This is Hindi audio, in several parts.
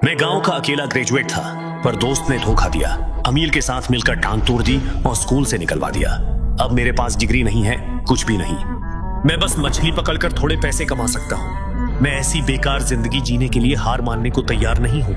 मैं गांव का अकेला ग्रेजुएट था, पर दोस्त ने धोखा दिया। अमीर के साथ मिलकर टांग तोड़ दी और स्कूल से निकलवा दिया। अब मेरे पास डिग्री नहीं है, कुछ भी नहीं। मैं बस मछली पकड़कर थोड़े पैसे कमा सकता हूँ। मैं ऐसी बेकार जिंदगी जीने के लिए हार मानने को तैयार नहीं हूँ।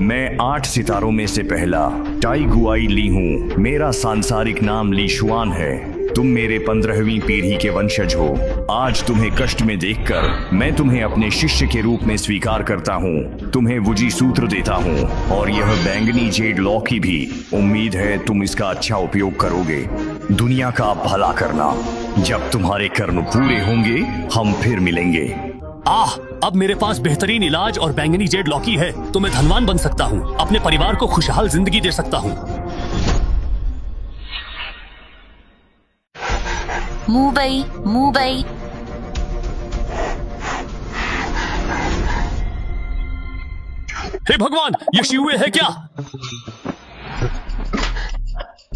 मैं 8 सितारों में से पहला टाई गुआई ली हूँ। मेरा सांसारिक नाम ली शुआन है। तुम मेरे 15वीं पीढ़ी के वंशज हो। आज तुम्हें कष्ट में देखकर मैं तुम्हें अपने शिष्य के रूप में स्वीकार करता हूँ। तुम्हें वुजी सूत्र देता हूँ और यह बैंगनी जेड लॉकी भी। उम्मीद है तुम इसका अच्छा उपयोग करोगे। दुनिया का भला करना। जब तुम्हारे कर्म पूरे होंगे हम फिर मिलेंगे। अब मेरे पास बेहतरीन इलाज और बैंगनी जेड लॉकी है, तो मैं धनवान बन सकता हूँ। अपने परिवार को खुशहाल जिंदगी दे सकता हूँ। मुंबई। हे भगवान, ये शिवे है क्या?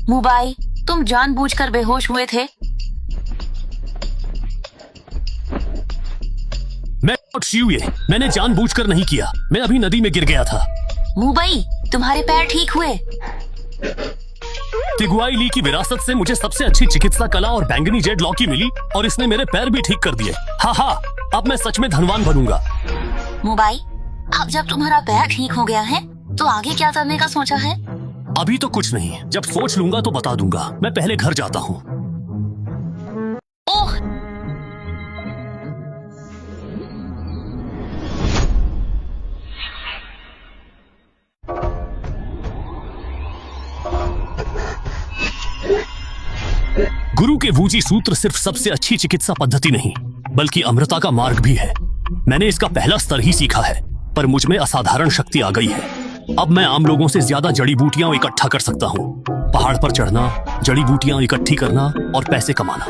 मुंबई, तुम जानबूझकर बेहोश हुए थे। मैंने जानबूझकर नहीं किया। मैं अभी नदी में गिर गया था। मुंबई, तुम्हारे पैर ठीक हुए। तिगुआई ली की विरासत से मुझे सबसे अच्छी चिकित्सा कला और बैंगनी जेड लॉकी मिली और इसने मेरे पैर भी ठीक कर दिए। हाँ, अब मैं सच में धनवान बनूंगा। मुंबई, अब जब तुम्हारा पैर ठीक हो गया है तो आगे क्या करने का सोचा है? अभी तो कुछ नहीं, जब सोच लूंगा तो बता दूंगा। मैं पहले घर जाता हूँ। ओह, गुरु के वूजी सूत्र सिर्फ सबसे अच्छी चिकित्सा पद्धति नहीं, बल्कि अमृता का मार्ग भी है। मैंने इसका पहला स्तर ही सीखा है, पर मुझ में असाधारण शक्ति आ गई है। अब मैं आम लोगों से ज्यादा जड़ी बूटियां इकट्ठा कर सकता हूँ। पहाड़ पर चढ़ना, जड़ी बूटियां इकट्ठी करना और पैसे कमाना।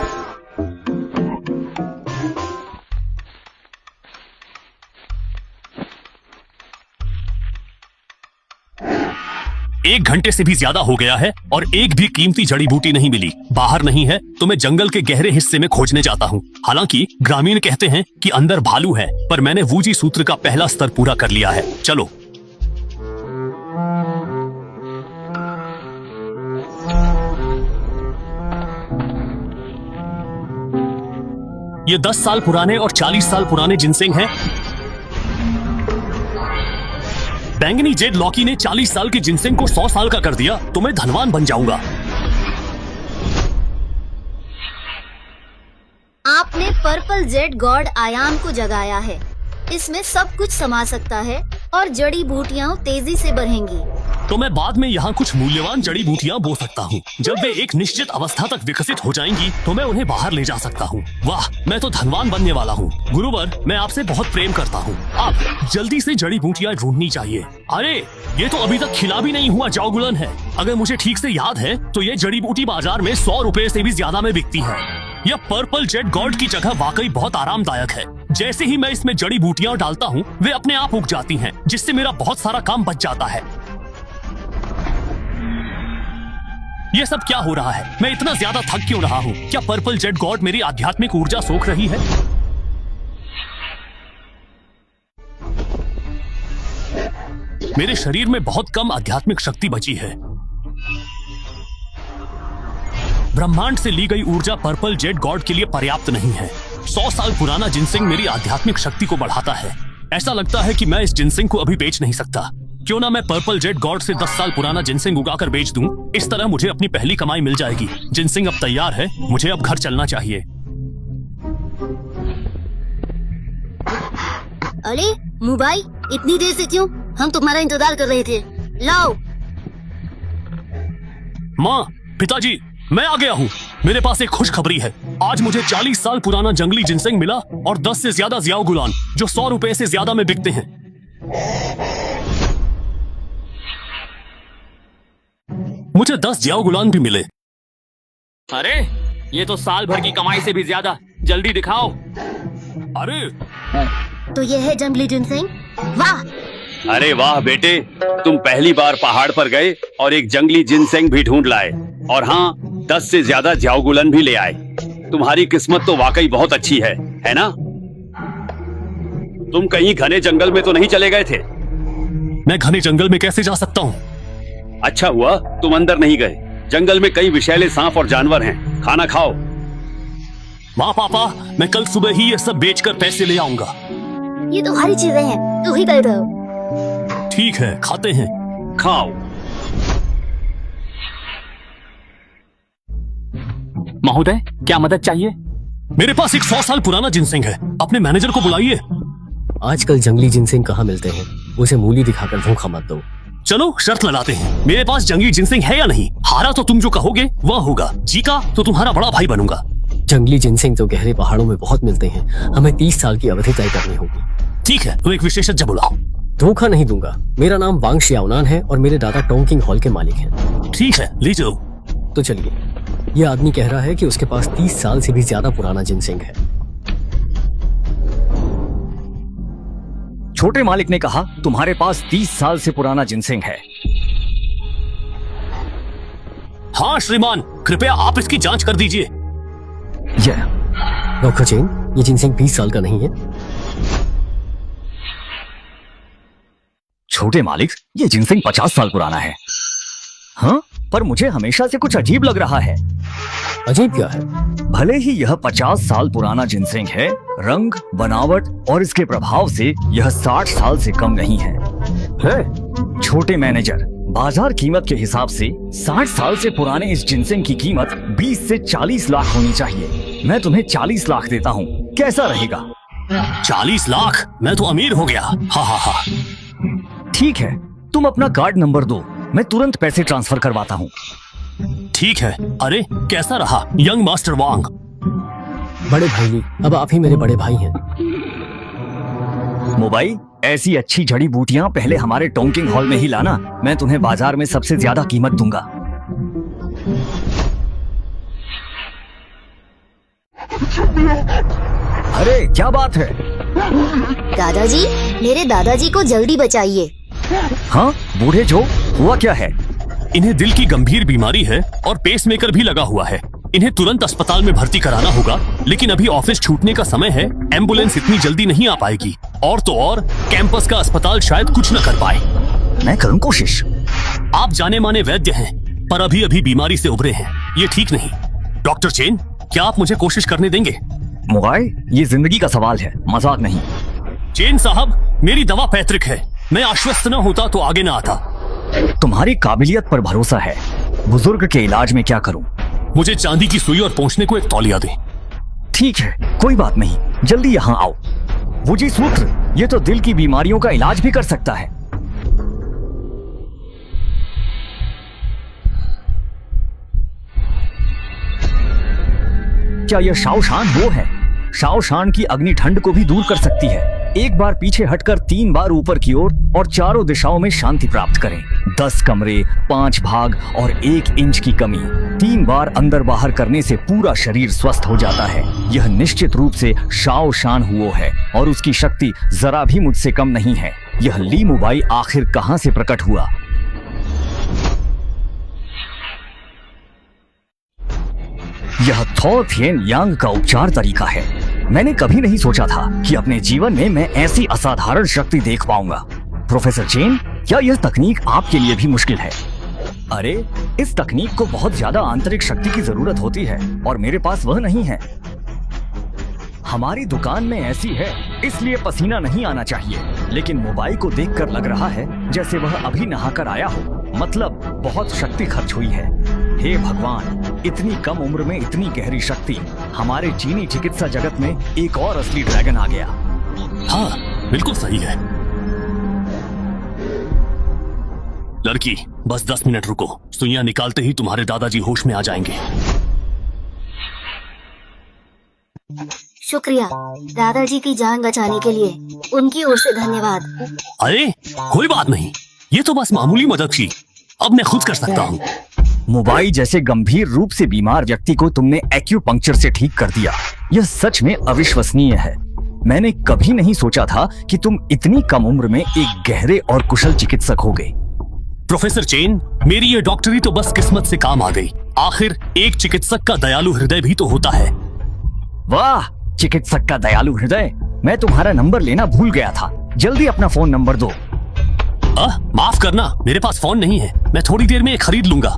1 घंटे से भी ज्यादा हो गया है और एक भी कीमती जड़ी बूटी नहीं मिली। बाहर नहीं है तो मैं जंगल के गहरे हिस्से में खोजने जाता हूँ। हालांकि ग्रामीण कहते हैं कि अंदर भालू है, पर मैंने वूजी सूत्र का पहला स्तर पूरा कर लिया है। चलो। ये 10 साल पुराने और 40 साल पुराने जिनसेंग हैं। बैंगनी जेड लॉकी ने 40 साल के जिनसेंग को 100 साल का कर दिया, तो मैं धनवान बन जाऊंगा। आपने पर्पल जेड गॉड आयाम को जगाया है। इसमें सब कुछ समा सकता है और जड़ी बूटियां तेजी से बढ़ेंगी। तो मैं बाद में यहाँ कुछ मूल्यवान जड़ी बूटियां बो सकता हूँ। जब वे एक निश्चित अवस्था तक विकसित हो जाएंगी तो मैं उन्हें बाहर ले जा सकता हूँ। वाह, मैं तो धनवान बनने वाला हूँ। गुरुवर, मैं आपसे बहुत प्रेम करता हूँ। अब जल्दी से जड़ी बूटियां ढूंढनी चाहिए। अरे, ये तो अभी तक खिला भी नहीं हुआ जाओगुलन है। अगर मुझे ठीक से याद है तो ये जड़ी बूटी बाजार में 100 रुपए से भी ज्यादा में बिकती है। यह पर्पल जेड गॉड की जगह वाकई बहुत आरामदायक है। जैसे ही मैं इसमें जड़ी बूटियां डालता हूँ वे अपने आप उग जाती हैं, जिससे मेरा बहुत सारा काम बच जाता है। ये सब क्या हो रहा है? मैं इतना ज्यादा थक क्यों रहा हूँ? क्या पर्पल जेड गॉड मेरी आध्यात्मिक ऊर्जा सोख रही है? मेरे शरीर में बहुत कम आध्यात्मिक शक्ति बची है। ब्रह्मांड से ली गई ऊर्जा पर्पल जेड गॉड के लिए पर्याप्त नहीं है। 100 साल पुराना जिनसेंग मेरी आध्यात्मिक शक्ति को बढ़ाता है। ऐसा लगता है कि मैं इस जिनसेंग को अभी बेच नहीं सकता। क्यों ना मैं पर्पल जेड गॉड से 10 साल पुराना जिनसेंग उगाकर बेच दूं। इस तरह मुझे अपनी पहली कमाई मिल जाएगी। जिनसेंग अब तैयार है, मुझे अब घर चलना चाहिए। अरे मुंबई, इतनी देर से क्यों? हम तुम्हारा इंतजार कर रहे थे। लाओ। माँ, पिताजी, मैं आ गया हूँ। मेरे पास एक खुशखबरी है। आज मुझे 40 साल पुराना जंगली जिनसेंग मिला और 10 से ज्यादा जियाओ गुलान, जो 100 रुपए से ज्यादा में बिकते हैं। मुझे 10 जियाओ गुलान भी मिले। अरे, ये तो साल भर की कमाई से भी ज्यादा। जल्दी दिखाओ। अरे, तो ये है जंगली जिनसेंग। वाह, अरे वाह बेटे, तुम पहली बार पहाड़ पर गए और एक जंगली जिनसेंग भी ढूंढ लाए, और हाँ 10 से ज्यादा झाओगुलन भी ले आए। तुम्हारी किस्मत तो वाकई बहुत अच्छी है ना? तुम कहीं घने जंगल में तो नहीं चले गए थे? मैं घने जंगल में कैसे जा सकता हूँ? अच्छा हुआ तुम अंदर नहीं गए। जंगल में कई विषैले सांप और जानवर हैं। खाना खाओ। माँ पापा, मैं कल सुबह ही ये सब बेचकर पैसे ले आऊंगा। ये तुम्हारी चीजें हैं, तू ही कर दो। ठीक है, खाते हैं। खाओ। महोदय, क्या मदद चाहिए? मेरे पास एक 100 साल पुराना जिनसेंग है, अपने मैनेजर को बुलाइए। आजकल जंगली जिनसेंग कहाँ मिलते हैं? उसे मूली दिखाकर धोखा मत दो। चलो शर्त लगाते हैं, मेरे पास जंगली जिनसेंग है या नहीं? हारा तो तुम जो कहोगे वह होगा, जीता तो तुम्हारा बड़ा भाई बनूंगा। जंगली जिनसेंग तो गहरे पहाड़ों में बहुत मिलते हैं, हमें 30 साल की अवधि तय करनी होगी। ठीक है, तो एक विशेषज्ञ बुलाओ। धोखा नहीं दूंगा। मेरा नाम वांग शियाओनान है और मेरे दादा टोंकिंग हॉल के मालिक हैं। ठीक है, ले जाओ। तो चलिए, यह आदमी कह रहा है कि उसके पास 30 साल से भी ज्यादा पुराना जिनसेंग है। छोटे मालिक ने कहा तुम्हारे पास 30 साल से पुराना जिनसेंग है। हाँ श्रीमान, कृपया आप इसकी जांच कर दीजिए। डॉक्टर चेन, ये जिनसेंग 20 साल का नहीं है। छोटे मालिक, ये जिनसेंग 50 साल पुराना है। हाँ, पर मुझे हमेशा से कुछ अजीब लग रहा है। अजीब क्या है? भले ही यह 50 साल पुराना जिनसेंग है, रंग, बनावट और इसके प्रभाव से यह 60 साल से कम नहीं है। छोटे मैनेजर, बाजार कीमत के हिसाब से 60 साल से पुराने इस जिनसेंग की कीमत 20 से 40 लाख होनी चाहिए। मैं तुम्हें 40 लाख देता हूँ, कैसा रहेगा? 40 लाख? मैं तो अमीर हो गया। हाँ हाँ हाँ। ठीक है, तुम अपना कार्ड नंबर दो, मैं तुरंत पैसे ट्रांसफर करवाता हूँ। ठीक है। अरे कैसा रहा यंग मास्टर वांग? बड़े भाई नहीं, अब आप ही मेरे बड़े भाई हैं। मोबाइल, ऐसी अच्छी जड़ी बूटियां पहले हमारे टोंकिंग हॉल में ही लाना, मैं तुम्हें बाजार में सबसे ज्यादा कीमत दूंगा। अरे क्या बात है? दादाजी, मेरे दादाजी को जल्दी बचाइए। हाँ बूढ़े जो, हुआ क्या है? इन्हें दिल की गंभीर बीमारी है और पेसमेकर भी लगा हुआ है। इन्हें तुरंत अस्पताल में भर्ती कराना होगा, लेकिन अभी ऑफिस छूटने का समय है, एम्बुलेंस इतनी जल्दी नहीं आ पाएगी। और तो और कैंपस का अस्पताल शायद कुछ न कर पाए। मैं करूं कोशिश। आप जाने माने वैद्य हैं, पर अभी अभी बीमारी से उभरे हैं, ये ठीक नहीं। डॉक्टर चेन, क्या आप मुझे कोशिश करने देंगे? मोबाइल, ये जिंदगी का सवाल है, मजाक नहीं। चेन साहब, मेरी दवा पैतृक है, मैं आश्वस्त न होता तो आगे न आता। तुम्हारी काबिलियत पर भरोसा है, बुजुर्ग के इलाज में क्या करूं? मुझे चांदी की सुई और पहुंचने को एक तौलिया दे। ठीक है, कोई बात नहीं, जल्दी यहाँ आओ। वुजी सूत्र, ये तो दिल की बीमारियों का इलाज भी कर सकता है। क्या यह शाओशान वो है? शाओशान की अग्नि ठंड को भी दूर कर सकती है। एक बार पीछे हटकर 3 बार ऊपर की ओर और चारों दिशाओं में शांति प्राप्त करें। 10 कमरे, 5 भाग और 1 इंच की कमी 3 बार अंदर बाहर करने से पूरा शरीर स्वस्थ हो जाता है। यह निश्चित रूप से शाओशान हुओ है और उसकी शक्ति जरा भी मुझसे कम नहीं है। यह ली मुबाई आखिर कहां से प्रकट हुआ? यह थो थिएन यांग का उपचार तरीका है। मैंने कभी नहीं सोचा था कि अपने जीवन में मैं ऐसी असाधारण शक्ति देख पाऊंगा। प्रोफेसर चेन, क्या यह तकनीक आपके लिए भी मुश्किल है? अरे, इस तकनीक को बहुत ज्यादा आंतरिक शक्ति की जरूरत होती है और मेरे पास वह नहीं है। हमारी दुकान में ऐसी है, इसलिए पसीना नहीं आना चाहिए, लेकिन मोबाइल को देखकर लग रहा है जैसे वह अभी नहाकर आया हो। मतलब बहुत शक्ति खर्च हुई है। हे भगवान, इतनी कम उम्र में इतनी गहरी शक्ति। हमारे चीनी चिकित्सा जगत में एक और असली ड्रैगन आ गया। हाँ, बिल्कुल सही है। लड़की, बस 10 मिनट रुको, सुइयां निकालते ही तुम्हारे दादाजी होश में आ जाएंगे। शुक्रिया दादाजी की जान बचाने के लिए, उनकी ओर से धन्यवाद। अरे कोई बात नहीं, ये तो बस मामूली मदद थी, अब मैं खुद कर सकता हूँ। मोबाइल जैसे गंभीर रूप से बीमार व्यक्ति को तुमने एक्यूपंक्चर से ठीक कर दिया। यह सच में अविश्वसनीय है। मैंने कभी नहीं सोचा था कि तुम इतनी कम उम्र में एक गहरे और कुशल चिकित्सक होगे। प्रोफेसर चेन, मेरी ये डॉक्टरी तो बस किस्मत से काम आ गई। आखिर एक चिकित्सक का दयालु हृदय भी तो होता है। वाह, चिकित्सक का दयालु हृदय। मैं तुम्हारा नंबर लेना भूल गया था। जल्दी अपना फोन नंबर दो। माफ करना, मेरे पास फोन नहीं है। मैं थोड़ी देर में खरीद लूंगा।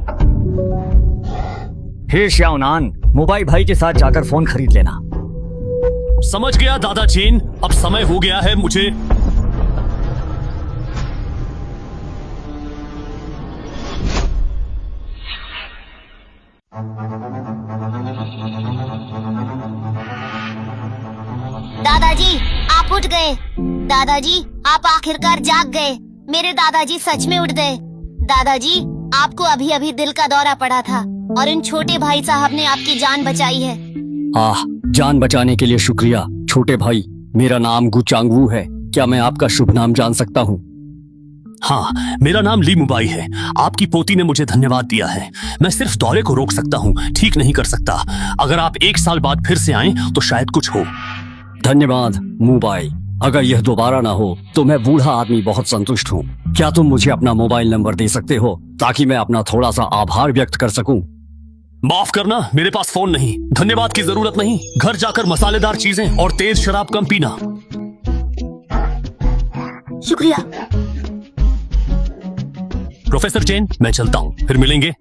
हे श्यावनान, मोबाइल भाई के साथ जाकर फोन खरीद लेना। समझ गया दादा चेन, अब समय हो गया है मुझे। दादाजी, आप उठ गए। दादाजी, आप आखिरकार जाग गए। मेरे दादाजी सच में उठ गए। दादाजी, आपको अभी अभी दिल का दौरा पड़ा था और इन छोटे भाई साहब ने आपकी जान बचाई है। जान बचाने के लिए शुक्रिया छोटे भाई। मेरा नाम गुचांगवू है। क्या मैं आपका शुभ नाम जान सकता हूँ? हाँ, मेरा नाम ली मुबाई है। आपकी पोती ने मुझे धन्यवाद दिया है। मैं सिर्फ दौरे को रोक सकता हूँ, ठीक नहीं कर सकता। अगर आप 1 साल बाद फिर से आएं तो शायद कुछ हो। धन्यवाद मुबाई। अगर यह दोबारा ना हो तो मैं बूढ़ा आदमी बहुत संतुष्ट हूँ। क्या तुम मुझे अपना मोबाइल नंबर दे सकते हो ताकि मैं अपना थोड़ा सा आभार व्यक्त कर सकूं? माफ करना, मेरे पास फोन नहीं। धन्यवाद की जरूरत नहीं। घर जाकर मसालेदार चीजें और तेज शराब कम पीना। शुक्रिया। प्रोफेसर चेन, मैं चलता हूँ, फिर मिलेंगे।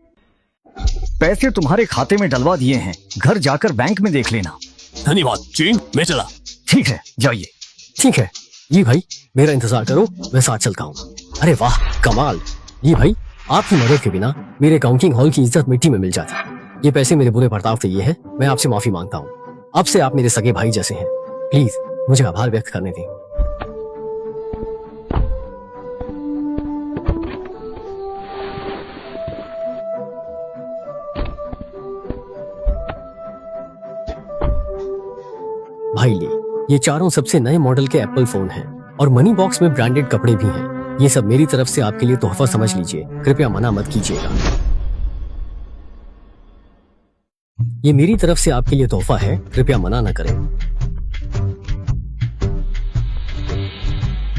पैसे तुम्हारे खाते में डलवा दिए हैं, घर जाकर बैंक में देख लेना। धन्यवाद चेन, मैं चला। ठीक है, जाइए। ठीक है ये भाई, मेरा इंतजार करो, मैं साथ चलता हूँ। अरे वाह, कमाल। ये भाई, आपकी मदद के बिना मेरे काउंटिंग हॉल की इज्जत मिट्टी में मिल जाती। ये पैसे मेरे बुरे बर्ताव के लिए है। मैं आपसे माफी मांगता हूँ। अब से आप मेरे सगे भाई जैसे हैं। प्लीज मुझे आभार व्यक्त करने दें। भाई ली, ये चारों सबसे नए मॉडल के एप्पल फोन हैं और मनी बॉक्स में ब्रांडेड कपड़े भी हैं। ये सब मेरी तरफ से आपके लिए तोहफा समझ लीजिए, कृपया मना मत कीजिएगा। ये मेरी तरफ से आपके लिए तोहफा है, कृपया मना न करें।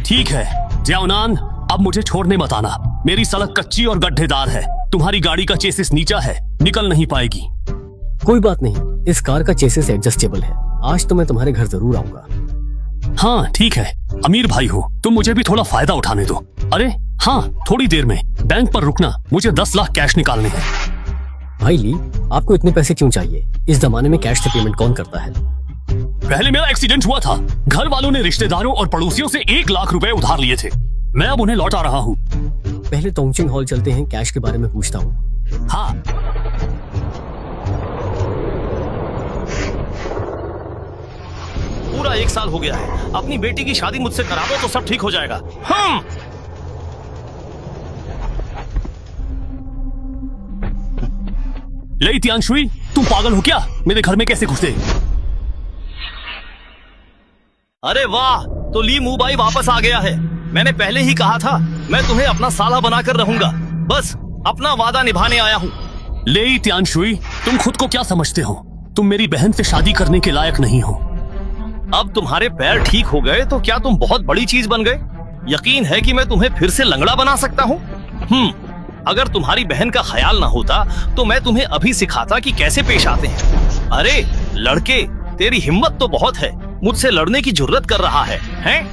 ठीक है ज्याओनान, अब मुझे छोड़ने मत आना। मेरी सड़क कच्ची और गड्ढेदार है। तुम्हारी गाड़ी का चेसिस नीचा है, निकल नहीं पाएगी। कोई बात नहीं, इस कार का चेसिस एडजस्टेबल है। आज तो मैं तुम्हारे घर जरूर आऊंगा। हाँ ठीक है, अमीर भाई हो तुम, मुझे भी थोड़ा फायदा उठाने दो। अरे हाँ, थोड़ी देर में बैंक पर रुकना, मुझे 10 लाख कैश निकालने हैं। भाई ली, आपको इतने पैसे क्यों चाहिए? इस जमाने में कैश से पेमेंट कौन करता है? पहले मेरा एक्सीडेंट हुआ था। घर वालों ने रिश्तेदारों और पड़ोसियों से 1 लाख रुपए उधार लिए थे। मैं अब उन्हें लौटा रहा हूँ। पहले तोंगचिंग हॉल चलते हैं, कैश के बारे में पूछता हूँ। हाँ पूरा 1 साल हो गया है। अपनी बेटी की शादी मुझसे करा दो तो सब ठीक हो जाएगा। ले तियांशुई, तुम पागल हो क्या? मेरे घर में कैसे घुसे? अरे वाह, तो ली मुबाई वापस आ गया है। मैंने पहले ही कहा था मैं तुम्हें अपना साला बनाकर रहूंगा। बस अपना वादा निभाने आया हूँ। ले तियांशुई, तुम खुद को क्या समझते हो? तुम मेरी बहन से शादी करने के लायक नहीं हो। अब तुम्हारे पैर ठीक हो गए तो क्या तुम बहुत बड़ी चीज बन गए? यकीन है कि मैं तुम्हें फिर से लंगड़ा बना सकता हूँ। अगर तुम्हारी बहन का ख्याल ना होता तो मैं तुम्हें अभी सिखाता कि कैसे पेश आते हैं। अरे लड़के, तेरी हिम्मत तो बहुत है, मुझसे लड़ने की जुर्रत कर रहा है, हैं?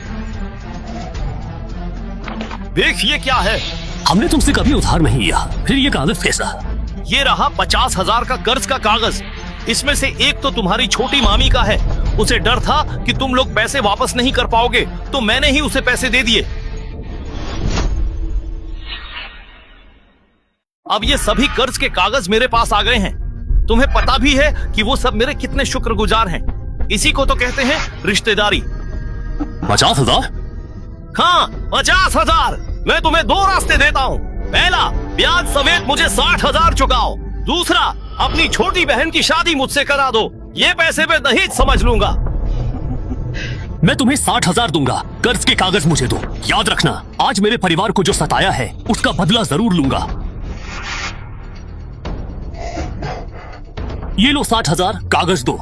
देख ये क्या है? हमने तुमसे कभी उधार नहीं लिया, फिर ये कागज कैसा? ये रहा 50,000 का कर्ज का कागज। इसमें से एक तो तुम्हारी छोटी मामी का है। उसे डर था कि तुम लोग पैसे वापस नहीं कर पाओगे, तो मैंने ही उसे पैसे दे दिए। अब ये सभी कर्ज के कागज मेरे पास आ गए हैं। तुम्हें पता भी है कि वो सब मेरे कितने शुक्रगुजार हैं। इसी को तो कहते हैं रिश्तेदारी। 50,000? हाँ 50,000। मैं तुम्हें 2 रास्ते देता हूँ। पहला, ब्याज समेत मुझे 60,000 चुकाओ। दूसरा, अपनी छोटी बहन की शादी मुझसे करा दो। ये पैसे मैं दहेज समझ लूंगा। मैं तुम्हें 60,000 दूंगा, कर्ज के कागज मुझे दो। याद रखना, आज मेरे परिवार को जो सताया है उसका बदला जरूर लूंगा। ये लो 60,000, कागज दो।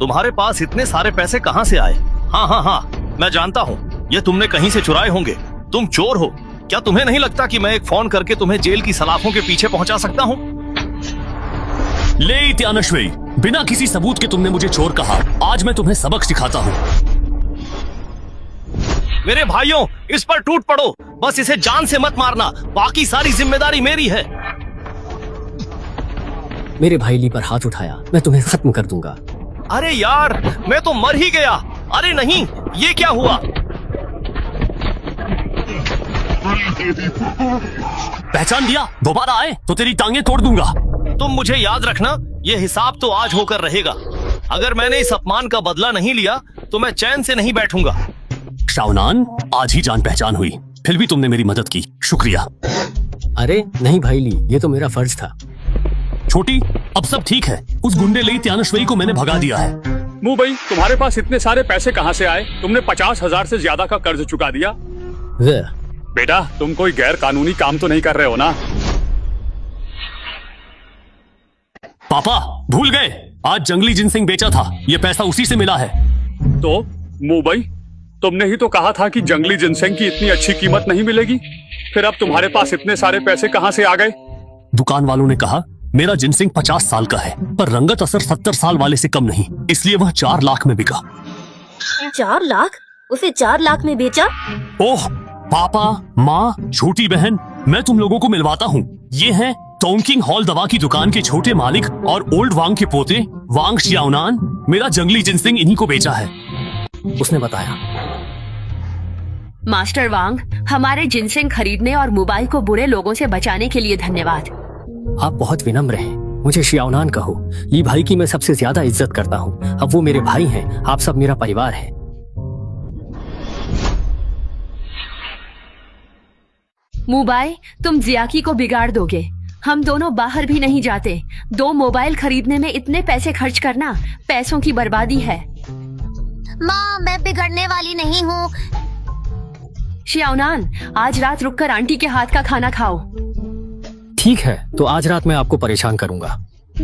तुम्हारे पास इतने सारे पैसे कहाँ से आए? हाँ हाँ हाँ, मैं जानता हूँ, ये तुमने कहीं से चुराए होंगे। तुम चोर हो। क्या तुम्हें नहीं लगता कि मैं एक फोन करके तुम्हें जेल की सलाखों के पीछे पहुंचा सकता हूँ? ले त्यानश्वी, बिना किसी सबूत के तुमने मुझे चोर कहा। आज मैं तुम्हें सबक सिखाता हूँ। मेरे भाइयों, इस पर टूट पड़ो, बस इसे जान से मत मारना, बाकी सारी जिम्मेदारी मेरी है। मेरे भाई ली पर हाथ उठाया, मैं तुम्हें खत्म कर दूंगा। अरे यार, मैं तो मर ही गया। अरे नहीं, ये क्या हुआ? पहचान दिया? दोबारा आए तो तेरी टांगे तोड़ दूंगा। तुम मुझे याद रखना, ये हिसाब तो आज होकर रहेगा। अगर मैंने इस अपमान का बदला नहीं लिया तो मैं चैन से नहीं बैठूंगा। शाओनान, आज ही जान पहचान हुई, फिर भी तुमने मेरी मदद की, शुक्रिया। अरे नहीं भाई ली, ये तो मेरा फर्ज था। छोटी, अब सब ठीक है। उस गुंडे ले त्यानश्वी को मैंने भगा दिया है। मुंह भाई, तुम्हारे पास इतने सारे पैसे कहाँ से आए? तुमने 50,000 से ज्यादा का कर्ज चुका दिया। बेटा, तुम कोई गैर कानूनी काम तो नहीं कर रहे हो ना? पापा भूल गए, आज जंगली जिनसिंग बेचा था, ये पैसा उसी से मिला है। तो मुंह भाई, तुमने ही तो कहा था कि जंगली जिनसेंग की इतनी अच्छी कीमत नहीं मिलेगी, फिर अब तुम्हारे पास इतने सारे पैसे कहाँ से आ गए? दुकान वालों ने कहा मेरा जिनसिंग 50 साल का है, पर रंगत असर 70 साल वाले से कम नहीं, इसलिए वह 4 लाख में बिका। 4 लाख? उसे 4 लाख में बेचा? ओह पापा, माँ, छोटी बहन, मैं तुम लोगों को मिलवाता हूँ। ये हैं टोंकिंग हॉल दवा की दुकान के छोटे मालिक और ओल्ड वांग के पोते वांग शियाओनान। मेरा जंगली जिनसिंग इन्हीं को बेचा है। उसने बताया। मास्टर वांग, हमारे जिनसिंग खरीदने और मोबाइल को बुरे लोगों से बचाने के लिए धन्यवाद। आप बहुत विनम्र हैं। मुझे शियाओनान कहो। ली भाई की मैं सबसे ज्यादा इज्जत करता हूँ। अब वो मेरे भाई हैं, आप सब मेरा परिवार है। मुबाई, तुम जियाकी को बिगाड़ दोगे। हम दोनों बाहर भी नहीं जाते। 2 मोबाइल खरीदने में इतने पैसे खर्च करना पैसों की बर्बादी है। माँ, मैं बिगड़ने वाली नहीं हूँ। शियाओनान, आज रात रुककर आंटी के हाथ का खाना खाओ। ठीक है, तो आज रात मैं आपको परेशान करूंगा।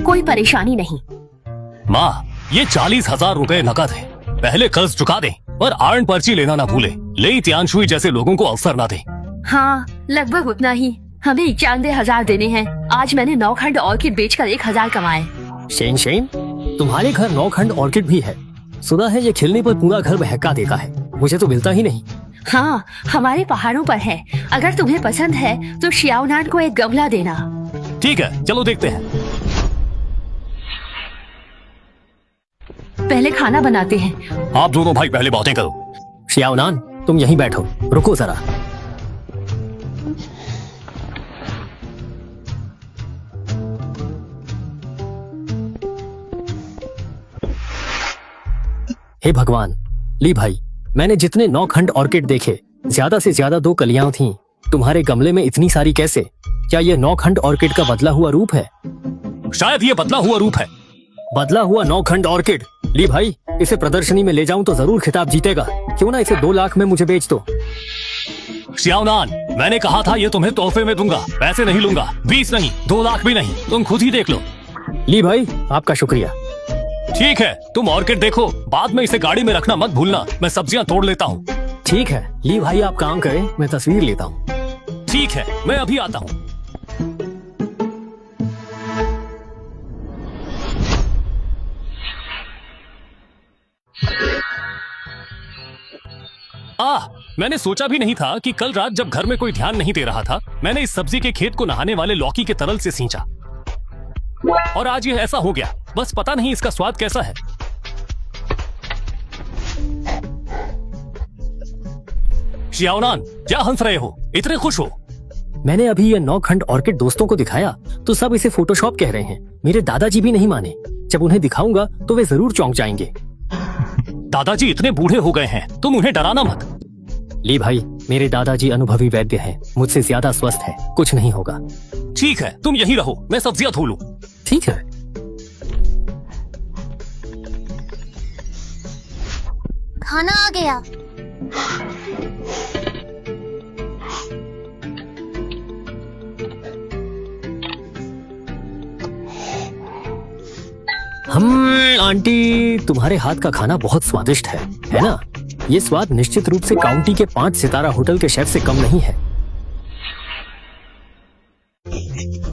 कोई परेशानी नहीं। माँ, ये 40,000 रुपए नकद है, पहले कर्ज चुका दें, पर आर्न पर्ची लेना ना भूले। ले त्यानशुई जैसे लोगों को अवसर ना दें। हाँ, लगभग उतना ही। हमें 91,000 देने हैं। आज मैंने 9 खंड ऑर्किड बेचकर 1,000 कमाए। शेन शेन, तुम्हारे घर 9 खंड ऑर्किड भी है। सुना है ये खिलने पर पूरा घर बहका देता है। मुझे तो मिलता ही नहीं। हाँ, हमारे पहाड़ों पर है। अगर तुम्हें पसंद है तो शियाओनान को एक गमला देना। ठीक है, चलो देखते हैं। पहले खाना बनाते हैं। आप दोनों भाई पहले बातें करो। शियाओनान, तुम यहीं बैठो, रुको जरा। हे भगवान, ली भाई, मैंने जितने 9 खंड ऑर्किड देखे, ज्यादा से ज्यादा 2 कलियां थीं। तुम्हारे गमले में इतनी सारी कैसे? क्या ये 9 खंड ऑर्किड का बदला हुआ रूप है? शायद ये बदला हुआ रूप है। बदला हुआ 9 खंड ऑर्किड? ली भाई, इसे प्रदर्शनी में ले जाऊं तो जरूर खिताब जीतेगा। क्यों ना इसे 2 लाख में मुझे बेच दो। शियाओनान, मैंने कहा था ये तुम्हें तोहफे में दूंगा, पैसे नहीं लूंगा। 20 नहीं, 2 लाख भी नहीं, तुम खुद ही देख लो। ली भाई, आपका शुक्रिया। ठीक है, तुम ऑर्किड देखो, बाद में इसे गाड़ी में रखना मत भूलना। मैं सब्जियां तोड़ लेता हूँ। ठीक है, ली भाई आप काम करें, मैं तस्वीर लेता हूँ। ठीक है, मैं अभी आता हूँ। मैंने सोचा भी नहीं था कि कल रात जब घर में कोई ध्यान नहीं दे रहा था, मैंने इस सब्जी के खेत को नहाने वाले लौकी के तरल से सींचा, और आज ये ऐसा हो गया। बस पता नहीं इसका स्वाद कैसा है। शियाओनान, क्या हंस रहे हो? इतने खुश हो? मैंने अभी ये 9 खंड ऑर्किड दोस्तों को दिखाया तो सब इसे फोटोशॉप कह रहे हैं। मेरे दादाजी भी नहीं माने। जब उन्हें दिखाऊंगा तो वे जरूर चौंक जाएंगे। दादाजी इतने बूढ़े हो गए हैं, तुम उन्हें डराना मत। ली भाई, मेरे दादाजी अनुभवी वैद्य हैं, मुझसे ज्यादा स्वस्थ है, कुछ नहीं होगा। ठीक है, तुम यहीं रहो, मैं सब्जियां धो लूं। ठीक है। खाना आ गया। आंटी तुम्हारे हाथ का खाना बहुत स्वादिष्ट है ना? ये स्वाद निश्चित रूप से काउंटी के 5 सितारा होटल के शेफ से कम नहीं है।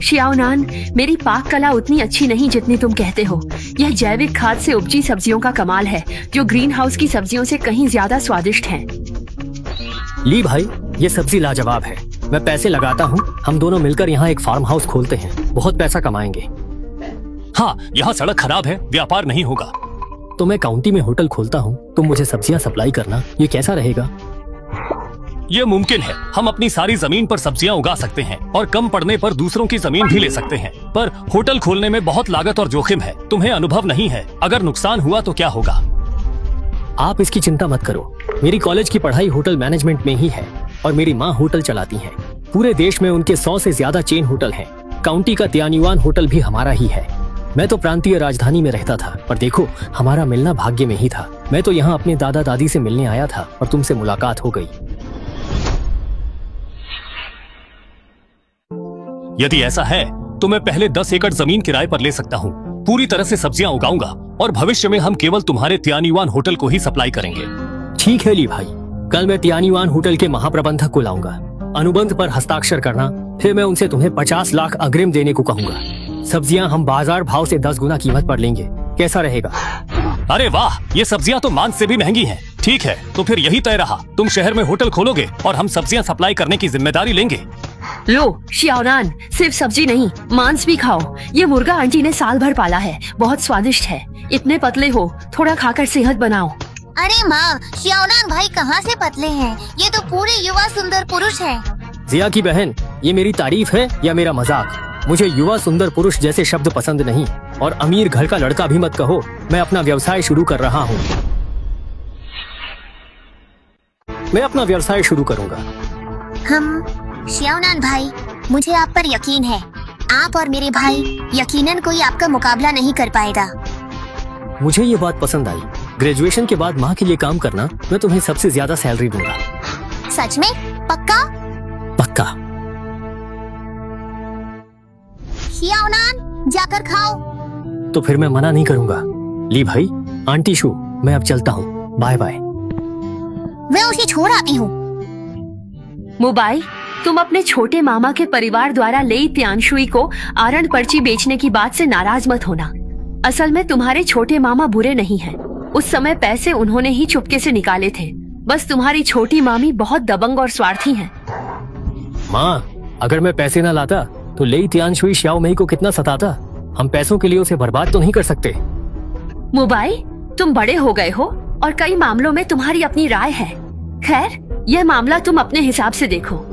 शियाओनान, मेरी पाक कला उतनी अच्छी नहीं जितनी तुम कहते हो। यह जैविक खाद से उपजी सब्जियों का कमाल है, जो ग्रीन हाउस की सब्जियों से कहीं ज्यादा स्वादिष्ट हैं। ली भाई, ये सब्जी लाजवाब है। मैं पैसे लगाता हूँ, हम दोनों मिलकर यहाँ एक फार्म हाउस खोलते हैं, बहुत पैसा कमाएंगे। हाँ, यहाँ सड़क खराब है, व्यापार नहीं होगा। तो मैं काउंटी में होटल खोलता हूँ, तुम मुझे सब्जियाँ सप्लाई करना। ये कैसा रहेगा? ये मुमकिन है। हम अपनी सारी जमीन पर सब्जियां उगा सकते हैं और कम पड़ने पर दूसरों की जमीन भी ले सकते हैं, पर होटल खोलने में बहुत लागत और जोखिम है। तुम्हें अनुभव नहीं है, अगर नुकसान हुआ तो क्या होगा? आप इसकी चिंता मत करो। मेरी कॉलेज की पढ़ाई होटल मैनेजमेंट में ही है और मेरी माँ होटल चलाती है। पूरे देश में उनके 100 से ज्यादा चेन होटल हैं। काउंटी का तियानुआन होटल भी हमारा ही है। मैं तो प्रांतीय राजधानी में रहता था, पर देखो हमारा मिलना भाग्य में ही था। मैं तो यहाँ अपने दादा दादी से मिलने आया था और तुमसे मुलाकात हो गई। यदि ऐसा है तो मैं पहले 10 एकड़ जमीन किराए पर ले सकता हूँ। पूरी तरह से सब्जियां उगाऊंगा और भविष्य में हम केवल तुम्हारे तियानुआन होटल को ही सप्लाई करेंगे। ठीक है ली भाई, कल मैं तियानुआन होटल के महाप्रबंधक को लाऊंगा। अनुबंध पर हस्ताक्षर करना, फिर मैं उनसे तुम्हें 50 लाख अग्रिम देने को कहूंगा। सब्जियां हम बाजार भाव से 10 गुना कीमत पर लेंगे, कैसा रहेगा? अरे वाह, ये सब्जियां तो मांस से भी महंगी हैं। ठीक है, तो फिर यही तय रहा। तुम शहर में होटल खोलोगे और हम सब्जियां सप्लाई करने की जिम्मेदारी लेंगे। लो शियाओनान, सिर्फ सब्जी नहीं, मांस भी खाओ। ये मुर्गा आंटी ने साल भर पाला है, बहुत स्वादिष्ट है। इतने पतले हो, थोड़ा खाकर सेहत बनाओ। अरे माँ, शियाओनान भाई कहाँ से पतले हैं? ये तो पूरे युवा सुंदर पुरुष हैं। जिया की बहन, ये मेरी तारीफ है या मेरा मजाक? मुझे युवा सुंदर पुरुष जैसे शब्द पसंद नहीं, और अमीर घर का लड़का भी मत कहो। मैं अपना व्यवसाय शुरू कर रहा हूँ। मैं अपना व्यवसाय शुरू करूँगा। शियाओनान भाई, मुझे आप पर यकीन है। आप और मेरे भाई, यकीनन कोई आपका मुकाबला नहीं कर पाएगा। मुझे ये बात पसंद आई। ग्रेजुएशन के बाद माँ के लिए काम करना, मैं तुम्हें सबसे ज्यादा सैलरी दूंगा। सच में? पक्का? पक्का। शियाओनान, जाकर खाओ। तो फिर मैं मना नहीं करूंगा। ली भाई, आंटी शू, मैं अब चलता हूँ। Bye bye. मैं उसे छोड़ आती हूँ। मुबाई, तुम अपने छोटे मामा के परिवार द्वारा लेई तियानशुई को आरंड पर्ची बेचने की बात से नाराज मत होना। असल में तुम्हारे छोटे मामा बुरे नहीं हैं। उस समय पैसे उन्होंने ही चुपके से निकाले थे। बस तुम्हारी छोटी मामी बहुत दबंग और स्वार्थी हैं। माँ, अगर मैं पैसे न लाता तो लेई तियानशुई श्याओ मई को कितना सताता। हम पैसों के लिए उसे बर्बाद तो नहीं कर सकते। मुबाई, तुम बड़े हो गए हो और कई मामलों में तुम्हारी अपनी राय है। खैर, यह मामला तुम अपने हिसाब से देखो।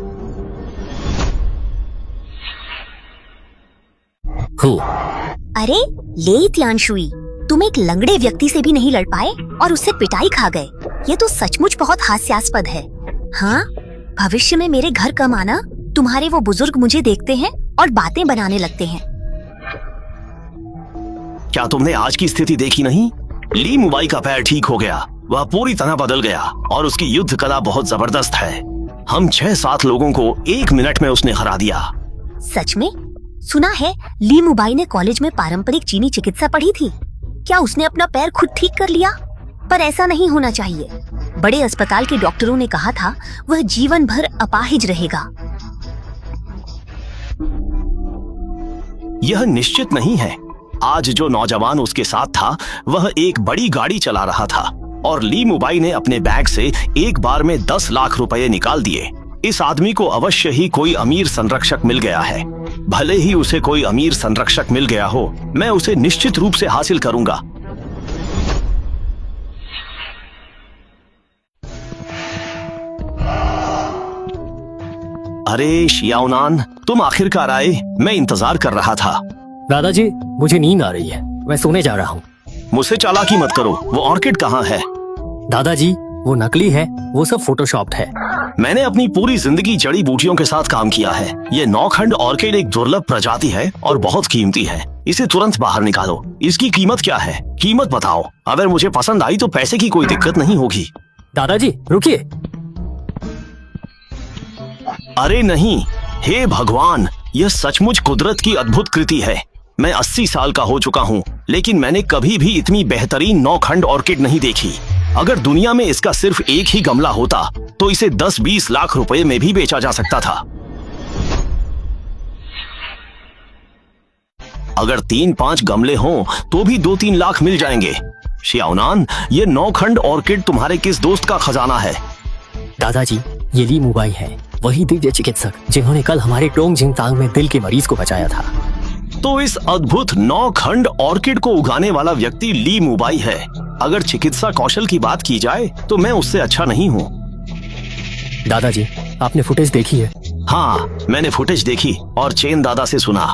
अरे ले तियानशुई, तुम एक लंगड़े व्यक्ति से भी नहीं लड़ पाए और उससे पिटाई खा गए। ये तो सचमुच बहुत हास्यास्पद है। हाँ, भविष्य में मेरे घर कम आना। तुम्हारे वो बुजुर्ग मुझे देखते हैं और बातें बनाने लगते हैं। क्या तुमने आज की स्थिति देखी नहीं? ली मुबाई का पैर ठीक हो गया, वह पूरी तरह बदल गया और उसकी युद्ध कला बहुत जबरदस्त है। हम 6-7 लोगों को 1 मिनट में उसने हरा दिया। सच में? सुना है ली मुबाई ने कॉलेज में पारंपरिक चीनी चिकित्सा पढ़ी थी। क्या उसने अपना पैर खुद ठीक कर लिया? पर ऐसा नहीं होना चाहिए। बड़े अस्पताल के डॉक्टरों ने कहा था वह जीवन भर अपाहिज रहेगा। यह निश्चित नहीं है। आज जो नौजवान उसके साथ था वह एक बड़ी गाड़ी चला रहा था और ली मुबाई ने अपने बैग से एक बार में 10 लाख रुपए निकाल दिए। इस आदमी को अवश्य ही कोई अमीर संरक्षक मिल गया है। भले ही उसे कोई अमीर संरक्षक मिल गया हो, मैं उसे निश्चित रूप से हासिल करूंगा। अरे शियाओनान, तुम आखिरकार आए। मैं इंतजार कर रहा था। दादाजी, मुझे नींद आ रही है, मैं सोने जा रहा हूँ। मुझसे चालाकी मत करो। वो ऑर्किड कहाँ है? दादाजी, वो नकली है, वो सब फोटोशॉप्ड है। मैंने अपनी पूरी जिंदगी जड़ी बूटियों के साथ काम किया है। ये 9 खंड ऑर्किड एक दुर्लभ प्रजाति है और बहुत कीमती है। इसे तुरंत बाहर निकालो। इसकी कीमत क्या है? कीमत बताओ। अगर मुझे पसंद आई तो पैसे की कोई दिक्कत नहीं होगी। दादाजी रुकिए। अरे नहीं, हे भगवान, यह सचमुच कुदरत की अद्भुत कृति है। मैं 80 साल का हो चुका हूँ लेकिन मैंने कभी भी इतनी बेहतरीन 9 खंड ऑर्किड नहीं देखी। अगर दुनिया में इसका सिर्फ एक ही गमला होता तो इसे 10-20 लाख रुपए में भी बेचा जा सकता था। अगर 3-5 गमले हों तो भी 2-3 लाख मिल जाएंगे। शियाओनान, ये 9 खंड ऑर्किड तुम्हारे किस दोस्त का खजाना है? दादाजी, ये ली मुबाई है, वही दिव्य चिकित्सक जिन्होंने कल हमारे टोंग जिंग तांग में दिल के मरीज को बचाया था। तो इस अद्भुत 9 खंड ऑर्किड को उगाने वाला व्यक्ति ली मुबाई है। अगर चिकित्सा कौशल की बात की जाए तो मैं उससे अच्छा नहीं हूँ। दादाजी, आपने फुटेज देखी है? हाँ, मैंने फुटेज देखी और चेन दादा से सुना।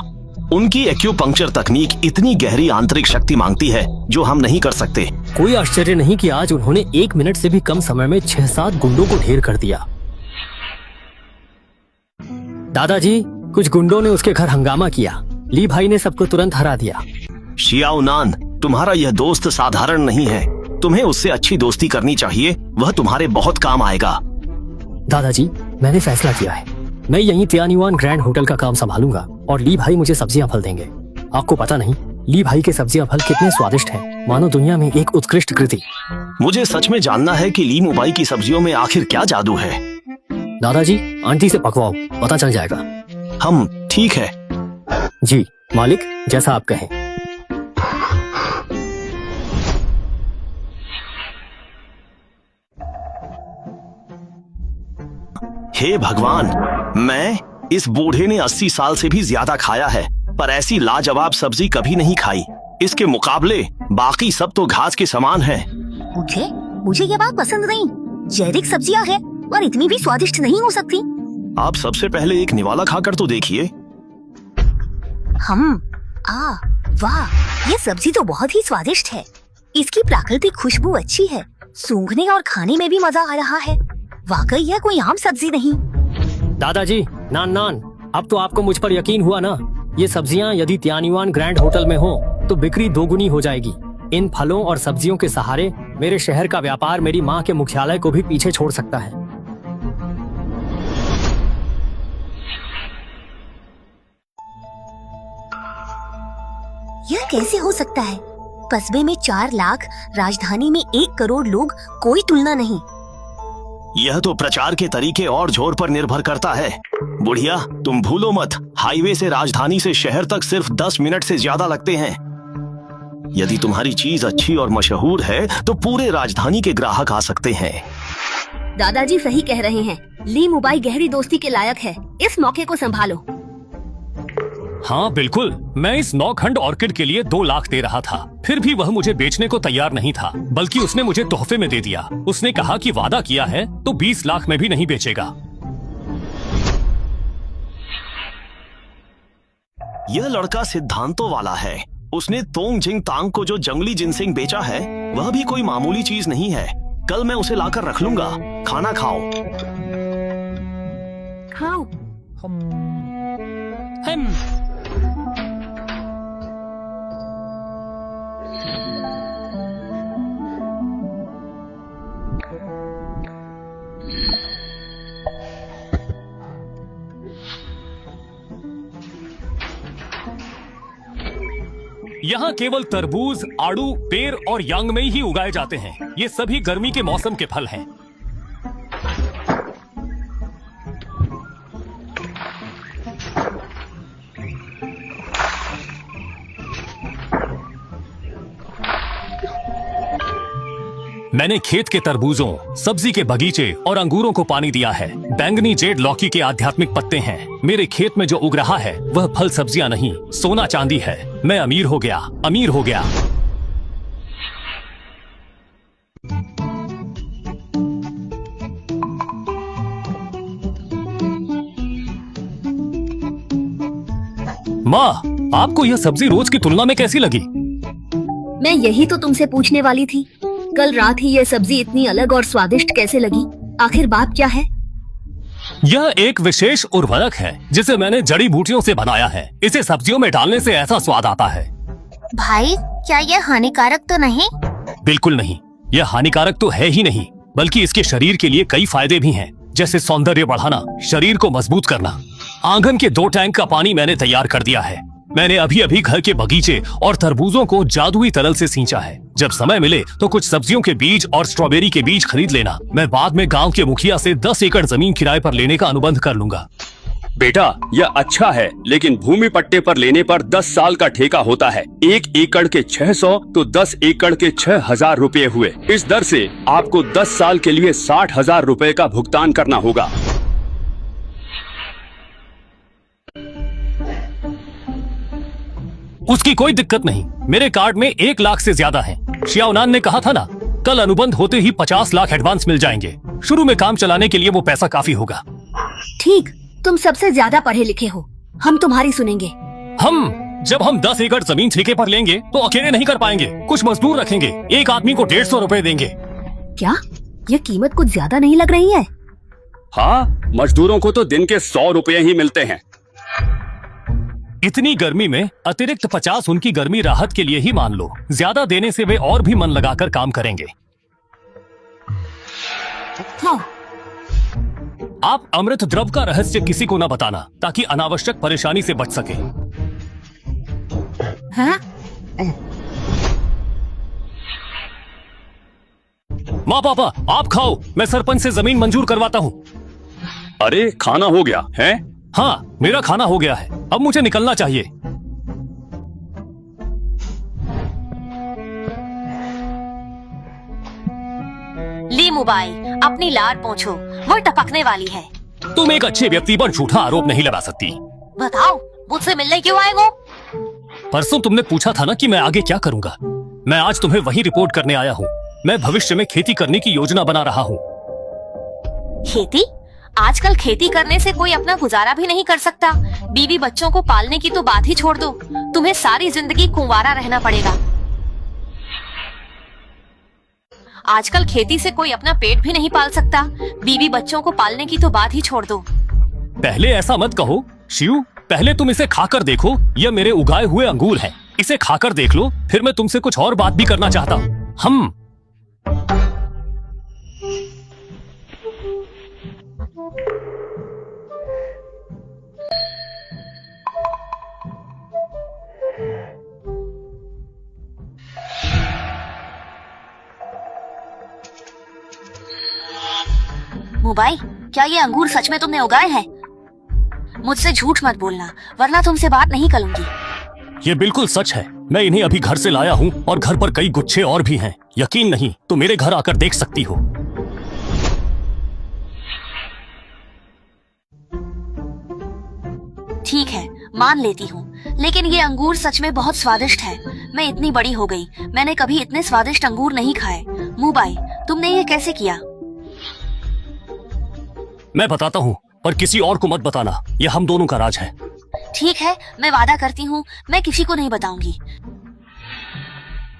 उनकी एक्यूपंक्चर तकनीक इतनी गहरी आंतरिक शक्ति मांगती है जो हम नहीं कर सकते। कोई आश्चर्य नहीं कि आज उन्होंने 1 मिनट से भी कम समय में 6-7 गुंडों को ढेर कर दिया। दादाजी, कुछ गुंडों ने उसके घर हंगामा किया। ली भाई ने सबको तुरंत हरा दिया। शियाओनान, तुम्हारा यह दोस्त साधारण नहीं है। तुम्हें उससे अच्छी दोस्ती करनी चाहिए, वह तुम्हारे बहुत काम आएगा। दादाजी, मैंने फैसला किया है, मैं यहीं तियानुआन ग्रैंड होटल का काम संभालूंगा और ली भाई मुझे सब्जियां फल देंगे। आपको पता नहीं, ली भाई के सब्जियां फल कितने स्वादिष्ट हैं, मानो दुनिया में एक उत्कृष्ट कृति। मुझे सच में जानना है कि ली मुबाई की सब्जियों में आखिर क्या जादू है। दादाजी, आंटी से पकवाओ, पता चल जाएगा। हम ठीक है। जी मालिक, जैसा आप कहें। हे भगवान, मैं इस बूढ़े ने 80 साल से भी ज्यादा खाया है, पर ऐसी लाजवाब सब्जी कभी नहीं खाई। इसके मुकाबले बाकी सब तो घास के समान है। मुझे ये बात पसंद नहीं। जैविक सब्जियां हैं और इतनी भी स्वादिष्ट नहीं हो सकती। आप सबसे पहले एक निवाला खाकर तो देखिए। वाह, ये सब्जी तो बहुत ही स्वादिष्ट है। इसकी प्राकृतिक खुशबू अच्छी है, सूंघने और खाने में भी मजा आ रहा है। वाकई यह कोई आम सब्जी नहीं। दादाजी, नान, अब तो आपको मुझ पर यकीन हुआ ना? ये सब्जियां यदि तियानुआन ग्रैंड होटल में हो तो बिक्री दोगुनी हो जाएगी। इन फलों और सब्जियों के सहारे मेरे शहर का व्यापार मेरी माँ के मुख्यालय को भी पीछे छोड़ सकता है। यह कैसे हो सकता है? कस्बे में 4 लाख, राजधानी में 1 करोड़ लोग, कोई तुलना नहीं। यह तो प्रचार के तरीके और जोर पर निर्भर करता है। बुढ़िया, तुम भूलो मत, हाईवे से राजधानी से शहर तक सिर्फ 10 मिनट से ज्यादा लगते हैं। यदि तुम्हारी चीज अच्छी और मशहूर है तो पूरे राजधानी के ग्राहक आ सकते हैं। दादाजी सही कह रहे हैं, ली मुबाई गहरी दोस्ती के लायक है। इस मौके को संभालो। हाँ बिल्कुल, मैं इस 9 खंड ऑर्किड के लिए 2 लाख दे रहा था, फिर भी वह मुझे बेचने को तैयार नहीं था, बल्कि उसने मुझे तोहफे में दे दिया। उसने कहा कि वादा किया है तो 20 लाख में भी नहीं बेचेगा। यह लड़का सिद्धांतों वाला है। उसने तोंग जिंग तांग को जो जंगली जिनसिंग बेचा है वह भी कोई मामूली चीज नहीं है। कल मैं उसे लाकर रख लूंगा। खाना खाओ। खाओ। यहाँ केवल तरबूज, आड़ू, पेर और यांगमेई ही उगाए जाते हैं। ये सभी गर्मी के मौसम के फल हैं। मैंने खेत के तरबूजों, सब्जी के बगीचे और अंगूरों को पानी दिया है। बैंगनी जेड लौकी के आध्यात्मिक पत्ते हैं। मेरे खेत में जो उग रहा है वह फल सब्जियां नहीं, सोना चांदी है। मैं अमीर हो गया, अमीर हो गया। माँ, आपको यह सब्जी रोज की तुलना में कैसी लगी? मैं यही तो तुमसे पूछने वाली थी। कल रात ही ये सब्जी इतनी अलग और स्वादिष्ट कैसे लगी? आखिर बात क्या है? यह एक विशेष उर्वरक है जिसे मैंने जड़ी बूटियों से बनाया है। इसे सब्जियों में डालने से ऐसा स्वाद आता है। भाई, क्या यह हानिकारक तो नहीं? बिल्कुल नहीं, यह हानिकारक तो है ही नहीं, बल्कि इसके शरीर के लिए कई फायदे भी हैं, जैसे सौंदर्य बढ़ाना, शरीर को मजबूत करना। आंगन के 2 टैंक का पानी मैंने तैयार कर दिया है। मैंने अभी अभी घर के बगीचे और तरबूजों को जादुई तरल से सींचा है। जब समय मिले तो कुछ सब्जियों के बीज और स्ट्रॉबेरी के बीज खरीद लेना। मैं बाद में गांव के मुखिया से 10 एकड़ जमीन किराए पर लेने का अनुबंध कर लूंगा। बेटा, यह अच्छा है, लेकिन भूमि पट्टे पर लेने पर 10 साल का ठेका होता है। 1 एकड़ के 600 तो 10 एकड़ के 6,000 रुपए हुए। इस दर से आपको 10 साल के लिए 60,000 रुपए का भुगतान करना होगा। उसकी कोई दिक्कत नहीं, मेरे कार्ड में 1 लाख से ज्यादा है। शियाओनान ने कहा था ना, कल अनुबंध होते ही 50 लाख एडवांस मिल जाएंगे। शुरू में काम चलाने के लिए वो पैसा काफी होगा। ठीक, तुम सबसे ज्यादा पढ़े लिखे हो, हम तुम्हारी सुनेंगे। जब हम 10 एकड़ जमीन ठेके पर लेंगे तो अकेले नहीं कर पाएंगे, कुछ मजदूर रखेंगे। एक आदमी को 150 रुपए देंगे। क्या ये कीमत कुछ ज्यादा नहीं लग रही है? हाँ, मजदूरों को तो दिन के 100 रुपए ही मिलते हैं। इतनी गर्मी में अतिरिक्त 50 उनकी गर्मी राहत के लिए ही मान लो। ज्यादा देने से वे और भी मन लगाकर काम करेंगे। हाँ। आप अमृत द्रव का रहस्य किसी को न बताना, ताकि अनावश्यक परेशानी से बच सके। हाँ? माँ पापा, आप खाओ, मैं सरपंच से जमीन मंजूर करवाता हूँ। अरे, खाना हो गया है? हाँ, मेरा खाना हो गया है, अब मुझे निकलना चाहिए। ली मुबाई, अपनी लार पोंछो, वो टपकने वाली है। तुम एक अच्छे व्यक्ति पर झूठा आरोप नहीं लगा सकती। बताओ, मुझसे मिलने क्यों आए वो? परसों तुमने पूछा था ना कि मैं आगे क्या करूंगा। मैं आज तुम्हें वही रिपोर्ट करने आया हूँ। मैं भविष्य में खेती करने की योजना बना रहा हूँ। खेती? आजकल खेती करने से कोई अपना गुजारा भी नहीं कर सकता। बीवी बच्चों को पालने की तो बात ही छोड़ दो, तुम्हें सारी जिंदगी कुंवारा रहना पड़ेगा। आजकल खेती से कोई अपना पेट भी नहीं पाल सकता, बीवी बच्चों को पालने की तो बात ही छोड़ दो। पहले ऐसा मत कहो शिव, पहले तुम इसे खाकर देखो। यह मेरे उगाए हुए अंगूर हैं। इसे खाकर देख लो, फिर मैं तुमसे कुछ और बात भी करना चाहता हूँ। मुबाई, क्या ये अंगूर सच में तुमने उगाए हैं? मुझसे झूठ मत बोलना, वरना तुमसे बात नहीं करूंगी। ये बिल्कुल सच है। मैं इन्हें अभी घर से लाया हूँ और घर पर कई गुच्छे और भी हैं। यकीन नहीं तो मेरे घर आकर देख सकती हो। ठीक है, मान लेती हूँ, लेकिन ये अंगूर सच में बहुत स्वादिष्ट है। मैं इतनी बड़ी हो गई, मैंने कभी इतने स्वादिष्ट अंगूर नहीं खाए। मुबाई, तुमने ये कैसे किया? मैं बताता हूँ, पर किसी और को मत बताना। यह हम दोनों का राज है। ठीक है, मैं वादा करती हूँ, मैं किसी को नहीं बताऊंगी।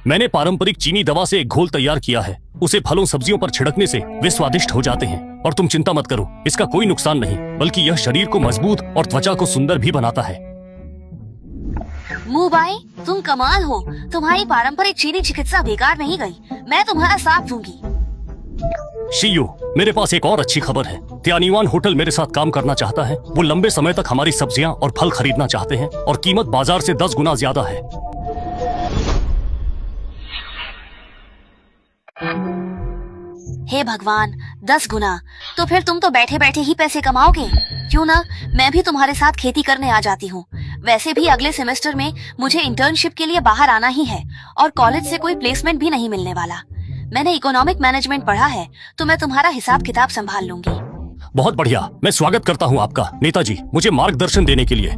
मैंने पारंपरिक चीनी दवा से एक घोल तैयार किया है। उसे फलों सब्जियों पर छिड़कने से वे स्वादिष्ट हो जाते हैं। और तुम चिंता मत करो, इसका कोई नुकसान नहीं, बल्कि यह शरीर को मजबूत और त्वचा को सुंदर भी बनाता है। मुबाई, तुम कमाल हो। तुम्हारी पारंपरिक चीनी चिकित्सा बेकार नहीं गई। मैं तुम्हारा साथ दूंगी। शियू, मेरे पास एक और अच्छी खबर है। त्यानीवान होटल मेरे साथ काम करना चाहता है। वो लंबे समय तक हमारी सब्जियां और फल खरीदना चाहते हैं और कीमत बाजार से 10 गुना ज्यादा है। हे भगवान, 10 गुना! तो फिर तुम तो बैठे बैठे ही पैसे कमाओगे। क्यों ना मैं भी तुम्हारे साथ खेती करने आ जाती हूँ। वैसे भी अगले सेमेस्टर में मुझे इंटर्नशिप के लिए बाहर आना ही है और कॉलेज से कोई प्लेसमेंट भी नहीं मिलने वाला। मैंने इकोनॉमिक मैनेजमेंट पढ़ा है, तो मैं तुम्हारा हिसाब किताब संभाल लूंगी। बहुत बढ़िया, मैं स्वागत करता हूँ आपका नेताजी, मुझे मार्गदर्शन देने के लिए।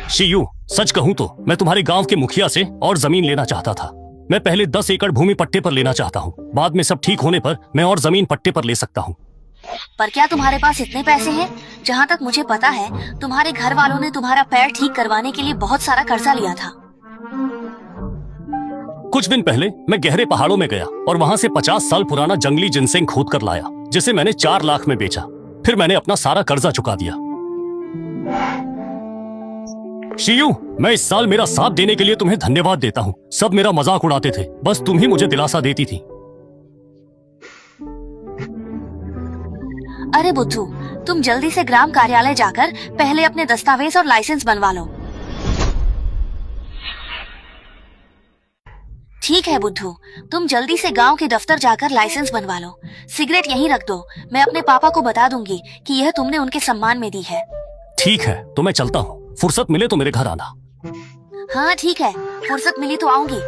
शियू, सच कहूँ तो मैं तुम्हारे गांव के मुखिया से और जमीन लेना चाहता था। मैं पहले 10 एकड़ भूमि पट्टे पर लेना चाहता हूँ। बाद में सब ठीक होने पर मैं और जमीन पट्टे पर ले सकता हूँ। पर क्या तुम्हारे पास इतने पैसे हैं? जहाँ तक मुझे पता है, तुम्हारे घर वालों ने तुम्हारा पैर ठीक करवाने के लिए बहुत सारा कर्जा लिया था। कुछ दिन पहले मैं गहरे पहाड़ों में गया और वहाँ से 50 साल पुराना जंगली जिनसेंग खोद कर लाया, जिसे मैंने 4 लाख में बेचा। फिर मैंने अपना सारा कर्जा चुका दिया। शियू, मैं इस साल मेरा साथ देने के लिए तुम्हें धन्यवाद देता हूँ। सब मेरा मजाक उड़ाते थे, बस तुम ही मुझे दिलासा देती थी। अरे बुद्धू, तुम जल्दी से ग्राम कार्यालय जाकर पहले अपने दस्तावेज और लाइसेंस बनवा लो। ठीक है बुद्धू, तुम जल्दी से गांव के दफ्तर जाकर लाइसेंस बनवा लो। सिगरेट यहीं रख दो, मैं अपने पापा को बता दूंगी कि यह तुमने उनके सम्मान में दी है। ठीक है, तो मैं चलता हूँ। फुर्सत मिले तो मेरे घर आना। हाँ ठीक है, फुर्सत मिली तो आऊंगी।